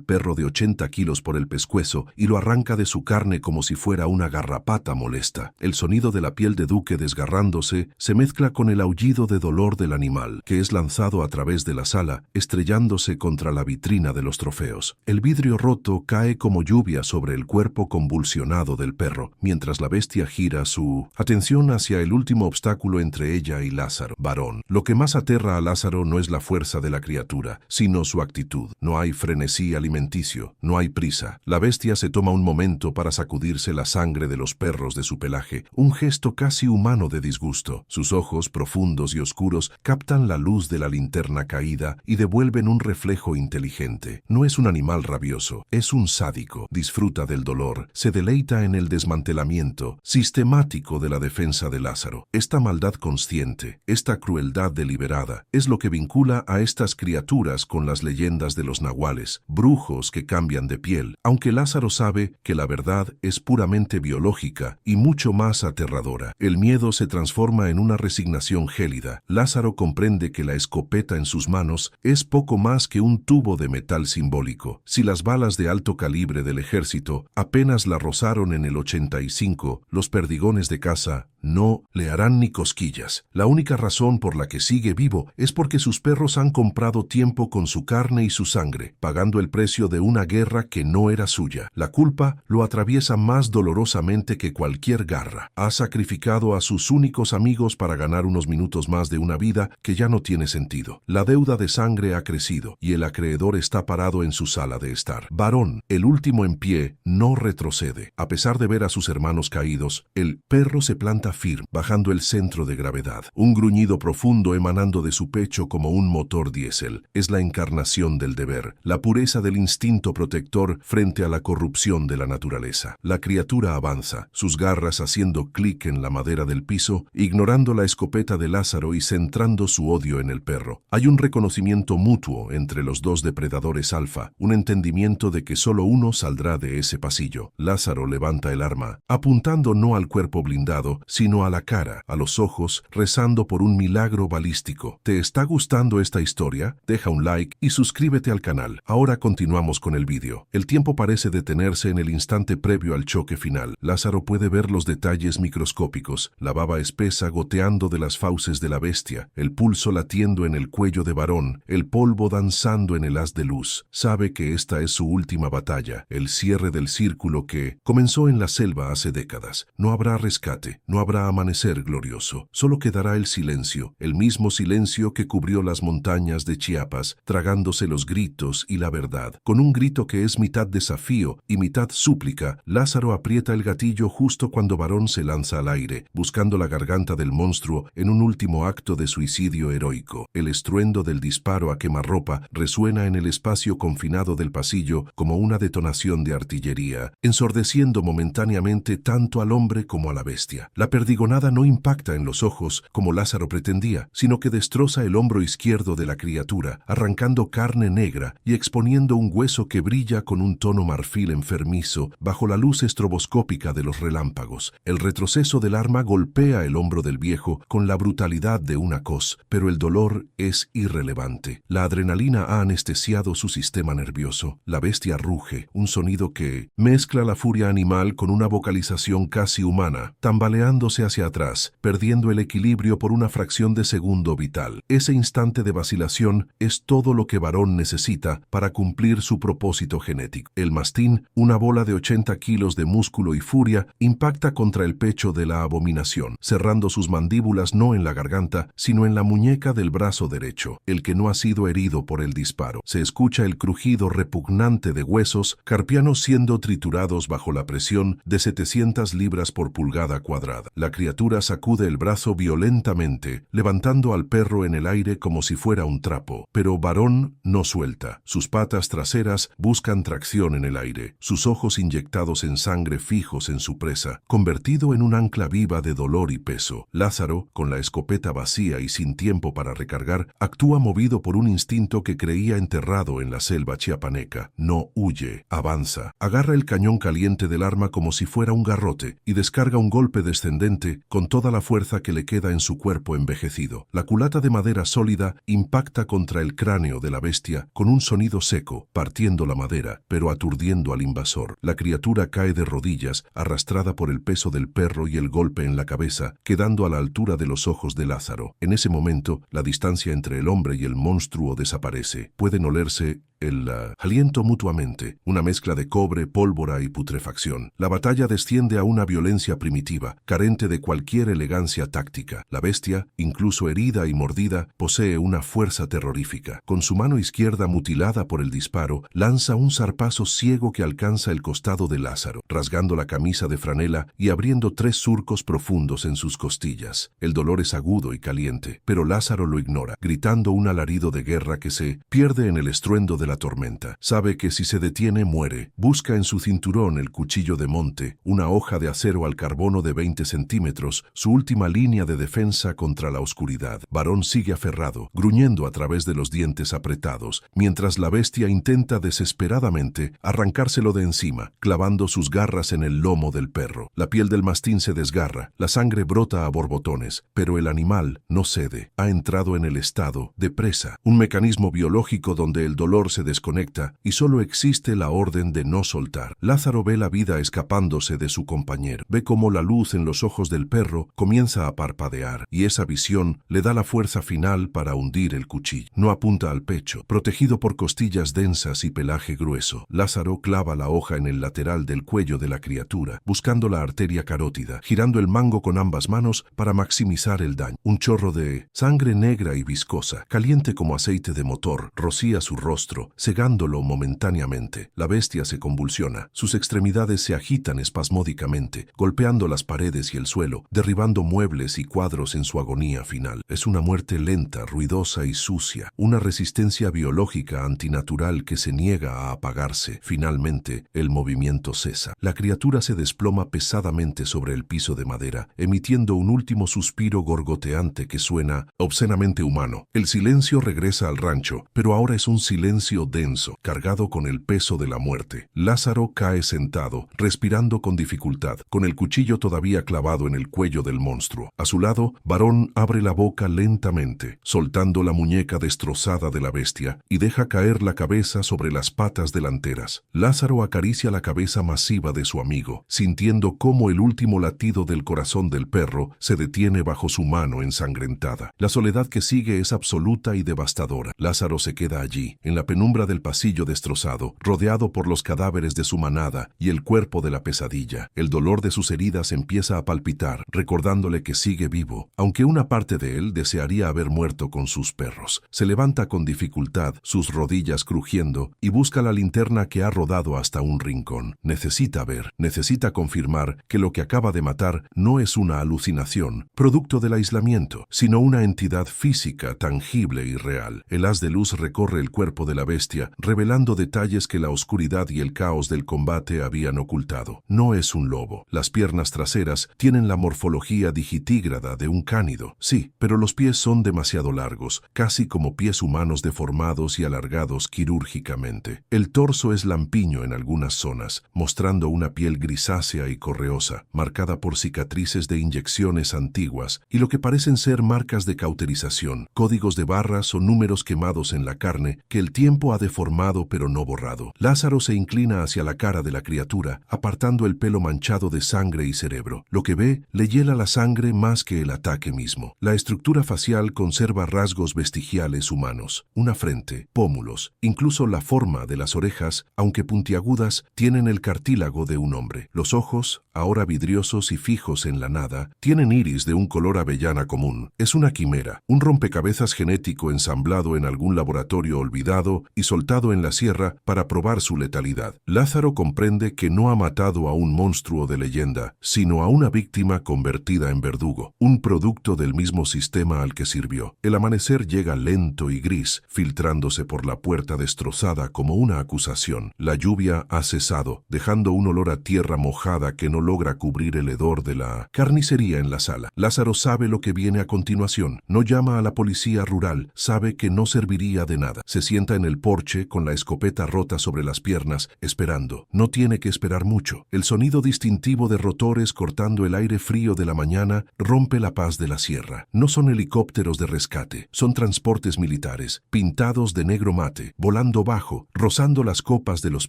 Speaker 1: perro de 80 kilos por el pescuezo y lo arranca de su carne como si fuera una garrapata molesta. El sonido de la piel de Duque desgarrándose se mezcla con el aullido de dolor del animal, que es lanzado a través de la sala, estrellándose contra la vitrina de los trofeos. El vidrio roto cae como lluvia sobre el cuerpo convulsionado del perro, mientras la bestia gira su atención hacia el último obstáculo entre ella y Lázaro, Barón. Lo que más aterra a Lázaro no es la fuerza de la criatura, sino su actitud. No hay frenesí alimenticio, no hay prisa. La bestia se toma un momento para sacudirse la sangre de los perros de su pelaje, un gesto casi humano de disgusto. Sus ojos, profundos y oscuros, captan la luz de la linterna caída y devuelven un reflejo inteligente. No es un animal rabioso, es un sádico. Disfruta del dolor, se deleita en el desmantelamiento sistemático de la defensa de Lázaro. Esta maldad consciente, esta crueldad deliberada, es lo que vincula a estas criaturas con las leyendas de los nahuales, brujos que cambian de piel, aunque Lázaro sabe que la verdad es puramente biológica y mucho más aterradora. El miedo se transforma en una resignación gélida. Lázaro comprende que la escopeta en sus manos es poco más que un tubo de metal simbólico. Si las balas de alto calibre del ejército apenas la rozaron en el 85, los perdigones de caza no le harán ni cosquillas. La única razón por la que sigue vivo es porque sus perros han comprado tiempo con su carne y su sangre, pagando el precio de una guerra que no era suya. La culpa lo atraviesa más dolorosamente que cualquier garra. Ha sacrificado a sus únicos amigos para ganar unos minutos más de una vida que ya no tiene sentido. La deuda de sangre ha crecido y el acreedor está parado en su sala de estar. Barón, el último en pie, no retrocede. A pesar de ver a sus hermanos caídos, el perro se planta firme, bajando el centro de gravedad. Un gruñido profundo emanando de su pecho como un motor diésel. Es la encarnación del deber, la pureza del instinto protector frente a la corrupción de la naturaleza. La criatura avanza, sus garras haciendo clic en la madera del piso, ignorando la escopeta de Lázaro y centrando su odio en el perro. Hay un reconocimiento mutuo entre los dos depredadores alfa, un entendimiento de que solo uno saldrá de ese pasillo. Lázaro levanta el arma, apuntando no al cuerpo blindado, sino a la cara, a los ojos, rezando por un milagro balístico. ¿Te está gustando esta historia? Deja un like y suscríbete al canal. Ahora continuamos con el vídeo. El tiempo parece detenerse en el instante previo al choque final. Lázaro puede ver los detalles microscópicos, la baba espesa goteando de las fauces de la bestia, el pulso latiendo en el cuello de Barón, el polvo danzando en el haz de luz. Sabe que esta es su última batalla, el cierre del círculo que comenzó en la selva hace décadas. No habrá rescate, no habrá habrá amanecer glorioso. Solo quedará el silencio, el mismo silencio que cubrió las montañas de Chiapas, tragándose los gritos y la verdad. Con un grito que es mitad desafío y mitad súplica, Lázaro aprieta el gatillo justo cuando Varón se lanza al aire, buscando la garganta del monstruo en un último acto de suicidio heroico. El estruendo del disparo a quemarropa resuena en el espacio confinado del pasillo como una detonación de artillería, ensordeciendo momentáneamente tanto al hombre como a la bestia. La perdigonada no impacta en los ojos como Lázaro pretendía, sino que destroza el hombro izquierdo de la criatura, arrancando carne negra y exponiendo un hueso que brilla con un tono marfil enfermizo bajo la luz estroboscópica de los relámpagos. El retroceso del arma golpea el hombro del viejo con la brutalidad de una cos, pero el dolor es irrelevante. La adrenalina ha anestesiado su sistema nervioso. La bestia ruge, un sonido que mezcla la furia animal con una vocalización casi humana, tambaleándose hacia atrás, perdiendo el equilibrio por una fracción de segundo vital. Ese instante de vacilación es todo lo que Varón necesita para cumplir su propósito genético. El mastín, una bola de 80 kilos de músculo y furia, impacta contra el pecho de la abominación, cerrando sus mandíbulas no en la garganta, sino en la muñeca del brazo derecho, el que no ha sido herido por el disparo. Se escucha el crujido repugnante de huesos, carpianos siendo triturados bajo la presión de 700 libras por pulgada cuadrada. La criatura sacude el brazo violentamente, levantando al perro en el aire como si fuera un trapo, pero Varón no suelta. Sus patas traseras buscan tracción en el aire, sus ojos inyectados en sangre fijos en su presa, convertido en un ancla viva de dolor y peso. Lázaro, con la escopeta vacía y sin tiempo para recargar, actúa movido por un instinto que creía enterrado en la selva chiapaneca. No huye, avanza, agarra el cañón caliente del arma como si fuera un garrote y descarga un golpe descendente con toda la fuerza que le queda en su cuerpo envejecido. La culata de madera sólida impacta contra el cráneo de la bestia con un sonido seco, partiendo la madera, pero aturdiendo al invasor. La criatura cae de rodillas, arrastrada por el peso del perro y el golpe en la cabeza, quedando a la altura de los ojos de Lázaro. En ese momento, la distancia entre el hombre y el monstruo desaparece. Pueden olerse el aliento mutuamente, una mezcla de cobre, pólvora y putrefacción. La batalla desciende a una violencia primitiva, carente de cualquier elegancia táctica. La bestia, incluso herida y mordida, posee una fuerza terrorífica. Con su mano izquierda mutilada por el disparo, lanza un zarpazo ciego que alcanza el costado de Lázaro, rasgando la camisa de franela y abriendo 3 surcos profundos en sus costillas. El dolor es agudo y caliente, pero Lázaro lo ignora, gritando un alarido de guerra que se pierde en el estruendo de la tormenta. Sabe que si se detiene, muere. Busca en su cinturón el cuchillo de monte, una hoja de acero al carbono de 20 centímetros, su última línea de defensa contra la oscuridad. Varón sigue aferrado, gruñendo a través de los dientes apretados, mientras la bestia intenta desesperadamente arrancárselo de encima, clavando sus garras en el lomo del perro. La piel del mastín se desgarra, la sangre brota a borbotones, pero el animal no cede. Ha entrado en el estado de presa, un mecanismo biológico donde el dolor se desconecta y solo existe la orden de no soltar. Lázaro ve la vida escapándose de su compañero. Ve cómo la luz en los ojos del perro comienza a parpadear y esa visión le da la fuerza final para hundir el cuchillo. No apunta al pecho. Protegido por costillas densas y pelaje grueso, Lázaro clava la hoja en el lateral del cuello de la criatura, buscando la arteria carótida, girando el mango con ambas manos para maximizar el daño. Un chorro de sangre negra y viscosa, caliente como aceite de motor, rocía su rostro, cegándolo momentáneamente. La bestia se convulsiona, sus extremidades se agitan espasmódicamente, golpeando las paredes y el suelo, derribando muebles y cuadros en su agonía final. Es una muerte lenta, ruidosa y sucia, una resistencia biológica antinatural que se niega a apagarse. Finalmente, el movimiento cesa. La criatura se desploma pesadamente sobre el piso de madera, emitiendo un último suspiro gorgoteante que suena obscenamente humano. El silencio regresa al rancho, pero ahora es un silencio denso, cargado con el peso de la muerte. Lázaro cae sentado, respirando con dificultad, con el cuchillo todavía clavado en el cuello del monstruo. A su lado, Varón abre la boca lentamente, soltando la muñeca destrozada de la bestia, y deja caer la cabeza sobre las patas delanteras. Lázaro acaricia la cabeza masiva de su amigo, sintiendo cómo el último latido del corazón del perro se detiene bajo su mano ensangrentada. La soledad que sigue es absoluta y devastadora. Lázaro se queda allí, en la penumbra sombra del pasillo destrozado, rodeado por los cadáveres de su manada y el cuerpo de la pesadilla. El dolor de sus heridas empieza a palpitar, recordándole que sigue vivo, aunque una parte de él desearía haber muerto con sus perros. Se levanta con dificultad, sus rodillas crujiendo, y busca la linterna que ha rodado hasta un rincón. Necesita ver, necesita confirmar que lo que acaba de matar no es una alucinación, producto del aislamiento, sino una entidad física, tangible y real. El haz de luz recorre el cuerpo de la bestia, revelando detalles que la oscuridad y el caos del combate habían ocultado. No es un lobo. Las piernas traseras tienen la morfología digitígrada de un cánido. Sí, pero los pies son demasiado largos, casi como pies humanos deformados y alargados quirúrgicamente. El torso es lampiño en algunas zonas, mostrando una piel grisácea y correosa, marcada por cicatrices de inyecciones antiguas y lo que parecen ser marcas de cauterización, códigos de barras o números quemados en la carne que el tiempo ha deformado pero no borrado. Lázaro se inclina hacia la cara de la criatura, apartando el pelo manchado de sangre y cerebro. Lo que ve le hiela la sangre más que el ataque mismo. La estructura facial conserva rasgos vestigiales humanos. Una frente, pómulos, incluso la forma de las orejas, aunque puntiagudas, tienen el cartílago de un hombre. Los ojos, ahora vidriosos y fijos en la nada, tienen iris de un color avellana común. Es una quimera, un rompecabezas genético ensamblado en algún laboratorio olvidado y soltado en la sierra para probar su letalidad. Lázaro comprende que no ha matado a un monstruo de leyenda, sino a una víctima convertida en verdugo, un producto del mismo sistema al que sirvió. El amanecer llega lento y gris, filtrándose por la puerta destrozada como una acusación. La lluvia ha cesado, dejando un olor a tierra mojada que no logra cubrir el hedor de la carnicería en la sala. Lázaro sabe lo que viene a continuación. No llama a la policía rural, sabe que no serviría de nada. Se sienta en el porche con la escopeta rota sobre las piernas, esperando. No tiene que esperar mucho. El sonido distintivo de rotores cortando el aire frío de la mañana rompe la paz de la sierra. No son helicópteros de rescate, son transportes militares, pintados de negro mate, volando bajo, rozando las copas de los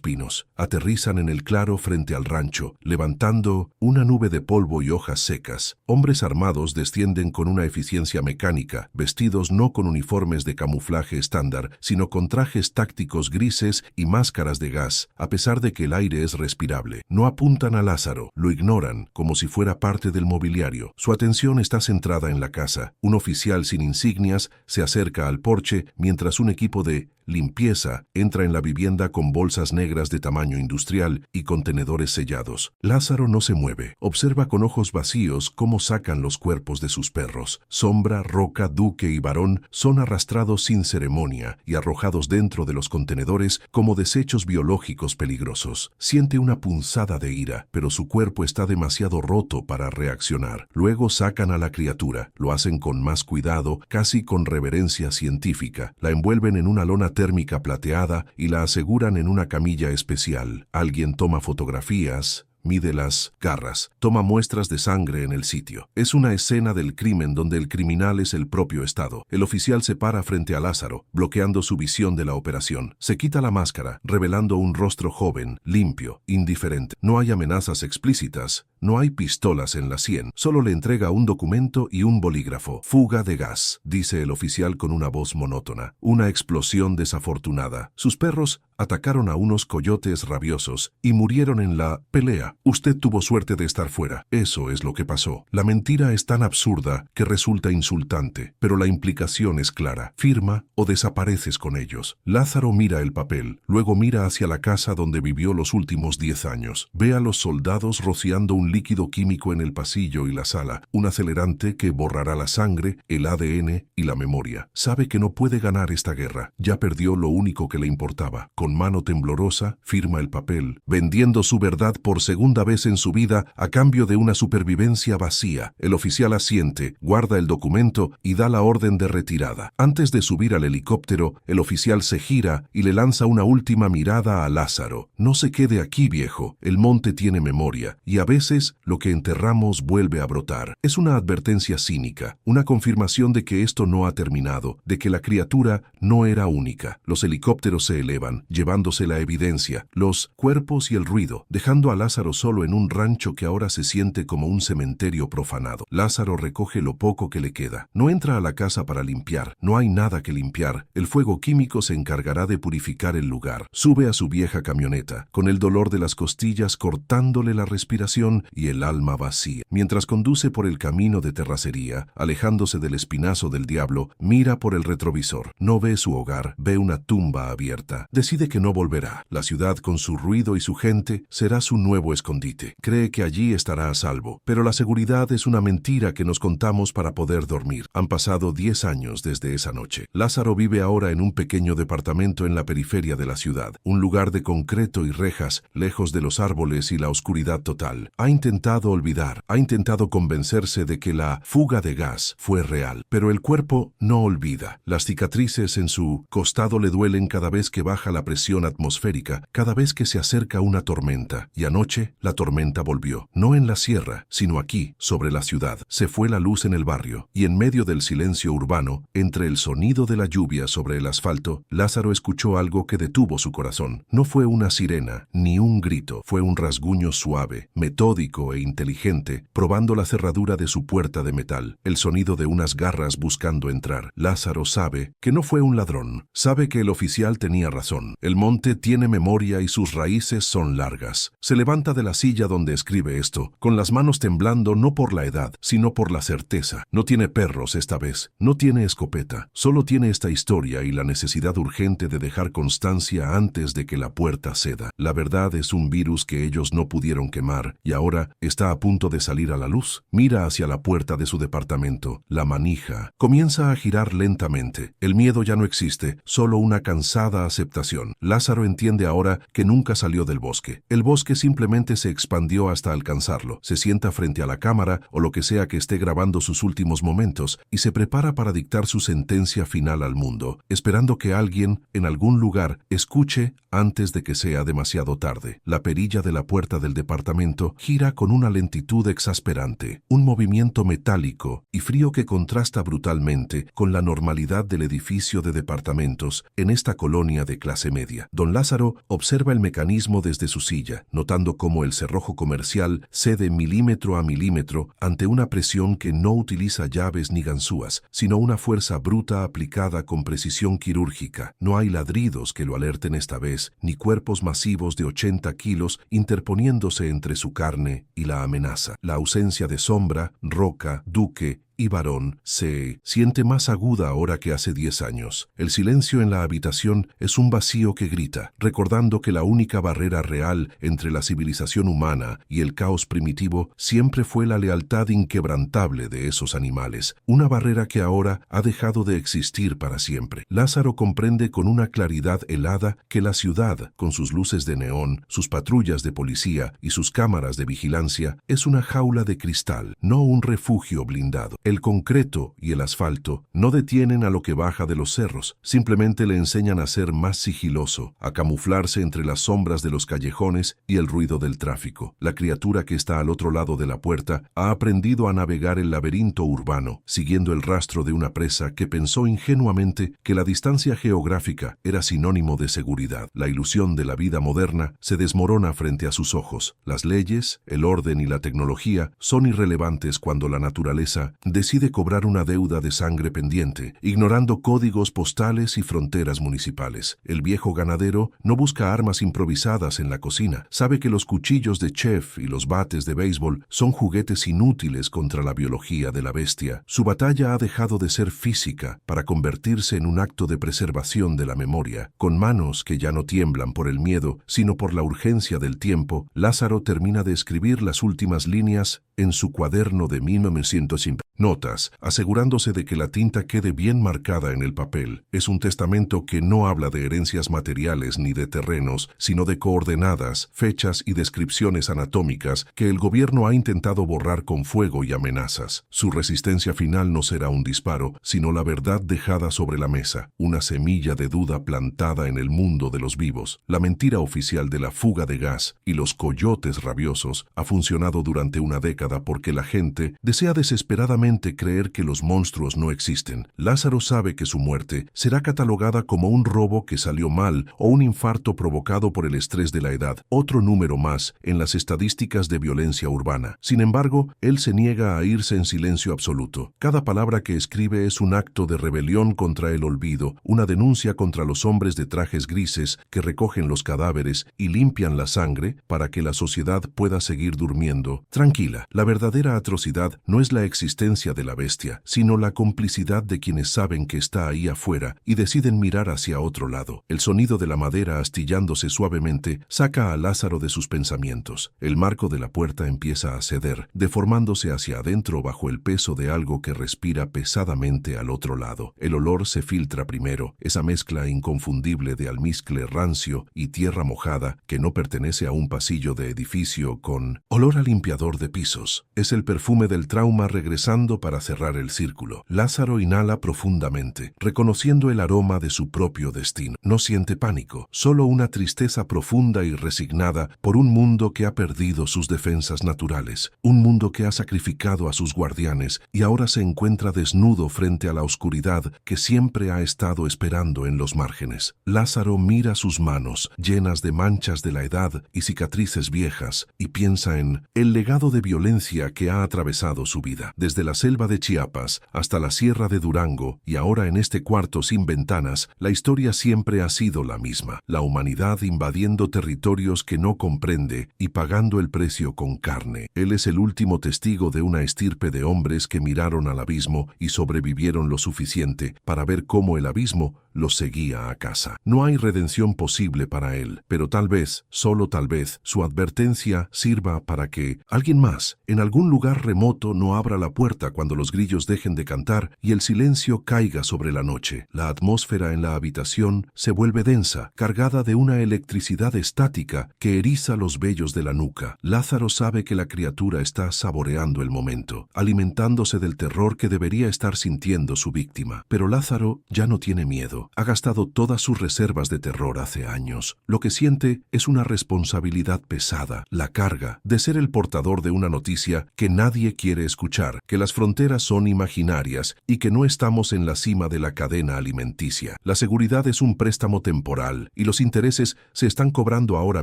Speaker 1: pinos. Aterrizan en el claro frente al rancho, levantando una nube de polvo y hojas secas. Hombres armados descienden con una eficiencia mecánica, vestidos no con uniformes de camuflaje estándar, sino con trajes tácticos grises y máscaras de gas, a pesar de que el aire es respirable. No apuntan a Lázaro, lo ignoran, como si fuera parte del mobiliario. Su atención está centrada en la casa. Un oficial sin insignias se acerca al porche mientras un equipo de limpieza entra en la vivienda con bolsas negras de tamaño industrial y contenedores sellados. Lázaro no se mueve. Observa con ojos vacíos cómo sacan los cuerpos de sus perros. Sombra, Roca, Duque y Varón son arrastrados sin ceremonia y arrojados dentro de los contenedores como desechos biológicos peligrosos. Siente una punzada de ira, pero su cuerpo está demasiado roto para reaccionar. Luego sacan a la criatura. Lo hacen con más cuidado, casi con reverencia científica. La envuelven en una lona térmica plateada y la aseguran en una camilla especial. Alguien toma fotografías, mide las garras, toma muestras de sangre en el sitio. Es una escena del crimen donde el criminal es el propio Estado. El oficial se para frente a Lázaro, bloqueando su visión de la operación. Se quita la máscara, revelando un rostro joven, limpio, indiferente. No hay amenazas explícitas, no hay pistolas en la sien. Solo le entrega un documento y un bolígrafo. Fuga de gas, dice el oficial con una voz monótona. Una explosión desafortunada. Sus perros atacaron a unos coyotes rabiosos y murieron en la pelea. Usted tuvo suerte de estar fuera. Eso es lo que pasó. La mentira es tan absurda que resulta insultante, pero la implicación es clara. Firma o desapareces con ellos. Lázaro mira el papel, luego mira hacia la casa donde vivió los últimos 10 años. Ve a los soldados rociando un líquido químico en el pasillo y la sala, un acelerante que borrará la sangre, el ADN y la memoria. Sabe que no puede ganar esta guerra. Ya perdió lo único que le importaba. Con mano temblorosa, firma el papel, vendiendo su verdad por segunda vez en su vida a cambio de una supervivencia vacía. El oficial asiente, guarda el documento y da la orden de retirada. Antes de subir al helicóptero, el oficial se gira y le lanza una última mirada a Lázaro. No se quede aquí, viejo. El monte tiene memoria y a veces veces, lo que enterramos vuelve a brotar. Es una advertencia cínica, una confirmación de que esto no ha terminado, de que la criatura no era única. Los helicópteros se elevan, llevándose la evidencia, los cuerpos y el ruido, dejando a Lázaro solo en un rancho que ahora se siente como un cementerio profanado. Lázaro recoge lo poco que le queda. No entra a la casa para limpiar. No hay nada que limpiar. El fuego químico se encargará de purificar el lugar. Sube a su vieja camioneta, con el dolor de las costillas cortándole la respiración y el alma vacía. Mientras conduce por el camino de terracería, alejándose del espinazo del diablo, mira por el retrovisor. No ve su hogar, ve una tumba abierta. Decide que no volverá. La ciudad, con su ruido y su gente, será su nuevo escondite. Cree que allí estará a salvo. Pero la seguridad es una mentira que nos contamos para poder dormir. Han pasado 10 años desde esa noche. Lázaro vive ahora en un pequeño departamento en la periferia de la ciudad. Un lugar de concreto y rejas, lejos de los árboles y la oscuridad total. Ha intentado olvidar. Ha intentado convencerse de que la fuga de gas fue real. Pero el cuerpo no olvida. Las cicatrices en su costado le duelen cada vez que baja la presión atmosférica, cada vez que se acerca una tormenta. Y anoche, la tormenta volvió. No en la sierra, sino aquí, sobre la ciudad. Se fue la luz en el barrio, y en medio del silencio urbano, entre el sonido de la lluvia sobre el asfalto, Lázaro escuchó algo que detuvo su corazón. No fue una sirena, ni un grito. Fue un rasguño suave, metódico e inteligente, probando la cerradura de su puerta de metal. El sonido de unas garras buscando entrar. Lázaro sabe que no fue un ladrón. Sabe que el oficial tenía razón. El monte tiene memoria y sus raíces son largas. Se levanta de la silla donde escribe esto, con las manos temblando no por la edad, sino por la certeza. No tiene perros esta vez, no tiene escopeta, solo tiene esta historia y la necesidad urgente de dejar constancia antes de que la puerta ceda. La verdad es un virus que ellos no pudieron quemar y ahora está a punto de salir a la luz. Mira hacia la puerta de su departamento. La manija comienza a girar lentamente. El miedo ya no existe, solo una cansada aceptación. Lázaro entiende ahora que nunca salió del bosque. El bosque simplemente se expandió hasta alcanzarlo. Se sienta frente a la cámara o lo que sea que esté grabando sus últimos momentos y se prepara para dictar su sentencia final al mundo, esperando que alguien, en algún lugar, escuche antes de que sea demasiado tarde. La perilla de la puerta del departamento gira con una lentitud exasperante, un movimiento metálico y frío que contrasta brutalmente con la normalidad del edificio de departamentos en esta colonia de clase media. Don Lázaro observa el mecanismo desde su silla, notando cómo el cerrojo comercial cede milímetro a milímetro ante una presión que no utiliza llaves ni ganzúas, sino una fuerza bruta aplicada con precisión quirúrgica. No hay ladridos que lo alerten esta vez, ni cuerpos masivos de 80 kilos interponiéndose entre su carne y la amenaza. La ausencia de Sombra, Roca, Duque y Varón se siente más aguda ahora que hace 10 años. El silencio en la habitación es un vacío que grita, recordando que la única barrera real entre la civilización humana y el caos primitivo siempre fue la lealtad inquebrantable de esos animales, una barrera que ahora ha dejado de existir para siempre. Lázaro comprende con una claridad helada que la ciudad, con sus luces de neón, sus patrullas de policía y sus cámaras de vigilancia, es una jaula de cristal, no un refugio blindado. El concreto y el asfalto no detienen a lo que baja de los cerros, simplemente le enseñan a ser más sigiloso, a camuflarse entre las sombras de los callejones y el ruido del tráfico. La criatura que está al otro lado de la puerta ha aprendido a navegar el laberinto urbano, siguiendo el rastro de una presa que pensó ingenuamente que la distancia geográfica era sinónimo de seguridad. La ilusión de la vida moderna se desmorona frente a sus ojos. Las leyes, el orden y la tecnología son irrelevantes cuando la naturaleza decide cobrar una deuda de sangre pendiente, ignorando códigos postales y fronteras municipales. El viejo ganadero no busca armas improvisadas en la cocina. Sabe que los cuchillos de chef y los bates de béisbol son juguetes inútiles contra la biología de la bestia. Su batalla ha dejado de ser física para convertirse en un acto de preservación de la memoria. Con manos que ya no tiemblan por el miedo, sino por la urgencia del tiempo, Lázaro termina de escribir las últimas líneas en su cuaderno de 1950. Notas, asegurándose de que la tinta quede bien marcada en el papel. Es un testamento que no habla de herencias materiales ni de terrenos, sino de coordenadas, fechas y descripciones anatómicas que el gobierno ha intentado borrar con fuego y amenazas. Su resistencia final no será un disparo, sino la verdad dejada sobre la mesa, una semilla de duda plantada en el mundo de los vivos. La mentira oficial de la fuga de gas y los coyotes rabiosos ha funcionado durante una década porque la gente desea desesperadamente creer que los monstruos no existen. Lázaro sabe que su muerte será catalogada como un robo que salió mal o un infarto provocado por el estrés de la edad, otro número más en las estadísticas de violencia urbana. Sin embargo, él se niega a irse en silencio absoluto. Cada palabra que escribe es un acto de rebelión contra el olvido, una denuncia contra los hombres de trajes grises que recogen los cadáveres y limpian la sangre para que la sociedad pueda seguir durmiendo tranquila. La verdadera atrocidad no es la existencia de la bestia, sino la complicidad de quienes saben que está ahí afuera y deciden mirar hacia otro lado. El sonido de la madera astillándose suavemente saca a Lázaro de sus pensamientos. El marco de la puerta empieza a ceder, deformándose hacia adentro bajo el peso de algo que respira pesadamente al otro lado. El olor se filtra primero, esa mezcla inconfundible de almizcle rancio y tierra mojada que no pertenece a un pasillo de edificio con olor a limpiador de pisos. Es el perfume del trauma regresando para cerrar el círculo. Lázaro inhala profundamente, reconociendo el aroma de su propio destino. No siente pánico, solo una tristeza profunda y resignada por un mundo que ha perdido sus defensas naturales, un mundo que ha sacrificado a sus guardianes y ahora se encuentra desnudo frente a la oscuridad que siempre ha estado esperando en los márgenes. Lázaro mira sus manos, llenas de manchas de la edad y cicatrices viejas, y piensa en el legado de violencia que ha atravesado su vida, desde la selva de Chiapas hasta la sierra de Durango, y ahora en este cuarto sin ventanas, la historia siempre ha sido la misma, la humanidad invadiendo territorios que no comprende y pagando el precio con carne. Él es el último testigo de una estirpe de hombres que miraron al abismo y sobrevivieron lo suficiente para ver cómo el abismo los seguía a casa. No hay redención posible para él, pero tal vez, solo tal vez, su advertencia sirva para que alguien más, en algún lugar remoto, no abra la puerta cuando los grillos dejen de cantar y el silencio caiga sobre la noche. La atmósfera en la habitación se vuelve densa, cargada de una electricidad estática que eriza los vellos de la nuca. Lázaro sabe que la criatura está saboreando el momento, alimentándose del terror que debería estar sintiendo su víctima. Pero Lázaro ya no tiene miedo. Ha gastado todas sus reservas de terror hace años. Lo que siente es una responsabilidad pesada, la carga de ser el portador de una noticia que nadie quiere escuchar, que las fronteras son imaginarias y que no estamos en la cima de la cadena alimenticia. La seguridad es un préstamo temporal y los intereses se están cobrando ahora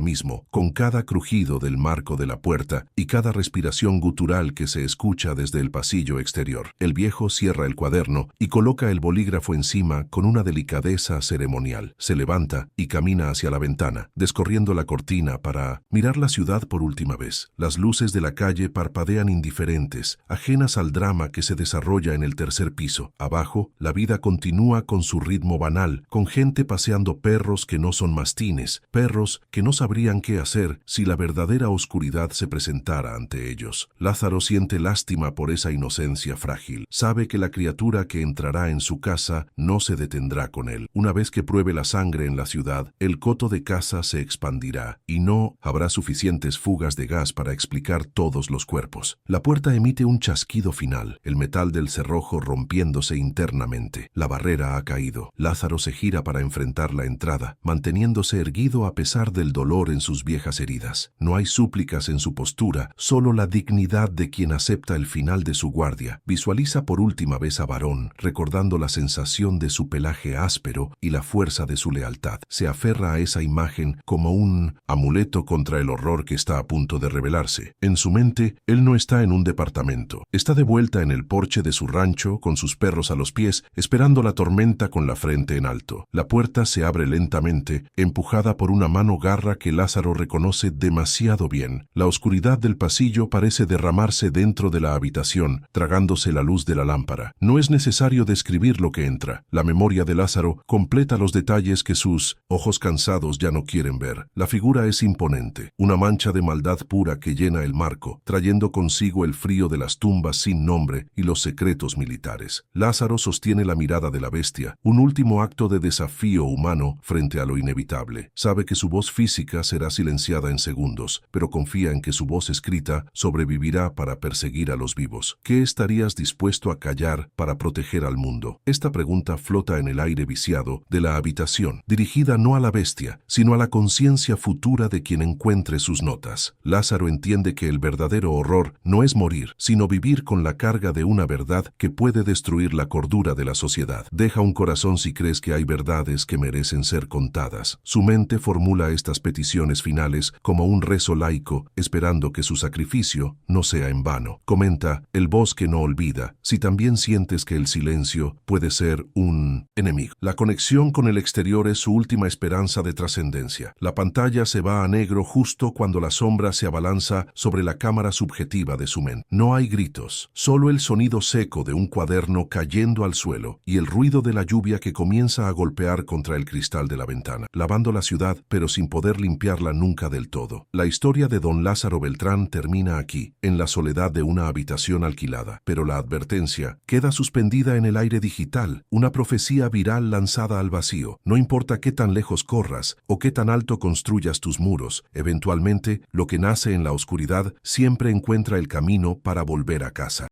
Speaker 1: mismo, con cada crujido del marco de la puerta y cada respiración gutural que se escucha desde el pasillo exterior. El viejo cierra el cuaderno y coloca el bolígrafo encima con una delicadeza ceremonial. Se levanta y camina hacia la ventana, descorriendo la cortina para mirar la ciudad por última vez. Las luces de la calle parpadean indiferentes, ajenas al drama que se desarrolla en el tercer piso. Abajo, la vida continúa con su ritmo banal, con gente paseando perros que no son mastines, perros que no sabrían qué hacer si la verdadera oscuridad se presentara ante ellos. Lázaro siente lástima por esa inocencia frágil. Sabe que la criatura que entrará en su casa no se detendrá con él. Una vez que pruebe la sangre en la ciudad, el coto de casa se expandirá y no habrá suficientes fugas de gas para explicar todos los cuerpos. La puerta emite un chasquido final, el metal del cerrojo rompiéndose internamente. La barrera ha caído. Lázaro se gira para enfrentar la entrada, manteniéndose erguido a pesar del dolor en sus viejas heridas. No hay súplicas en su postura, solo la dignidad de quien acepta el final de su guardia. Visualiza por última vez a Varón, recordando la sensación de su pelaje áspero y la fuerza de su lealtad. Se aferra a esa imagen como un amuleto contra el horror que está a punto de revelarse. En su mente, él no está en un departamento. Está de vuelta en el porche de su rancho, con sus perros a los pies, esperando la tormenta con la frente en alto. La puerta se abre lentamente, empujada por una mano garra que Lázaro reconoce demasiado bien. La oscuridad del pasillo parece derramarse dentro de la habitación, tragándose la luz de la lámpara. No es necesario describir lo que entra. La memoria de Lázaro completa los detalles que sus ojos cansados ya no quieren ver. La figura es imponente, una mancha de maldad pura que llena el marco, trayendo consigo el frío de las tumbas sin nombre y los secretos militares. Lázaro sostiene la mirada de la bestia, un último acto de desafío humano frente a lo inevitable. Sabe que su voz física será silenciada en segundos, pero confía en que su voz escrita sobrevivirá para perseguir a los vivos. ¿Qué estarías dispuesto a callar para proteger al mundo? Esta pregunta flota en el aire viciado de la habitación, dirigida no a la bestia, sino a la conciencia futura de quien encuentre sus notas. Lázaro entiende que el verdadero horror no es morir, sino vivir con la carga de una verdad que puede destruir la cordura de la sociedad. Deja un corazón si crees que hay verdades que merecen ser contadas. Su mente formula estas peticiones finales como un rezo laico, esperando que su sacrificio no sea en vano. Comenta, el bosque no olvida, si también sientes que el silencio puede ser un enemigo. La conexión con el exterior es su última esperanza de trascendencia. La pantalla se va a negro justo cuando la sombra se abalanza sobre la cámara subjetiva de su mente. No hay gritos, solo el sonido seco de un cuaderno cayendo al suelo y el ruido de la lluvia que comienza a golpear contra el cristal de la ventana, lavando la ciudad, pero sin poder limpiarla nunca del todo. La historia de don Lázaro Beltrán termina aquí, en la soledad de una habitación alquilada, pero la advertencia queda suspendida en el aire digital, una profecía viral lanzada al vacío. No importa qué tan lejos corras o qué tan alto construyas tus muros, eventualmente lo que nace en la oscuridad siempre encuentra el camino para volver a casa.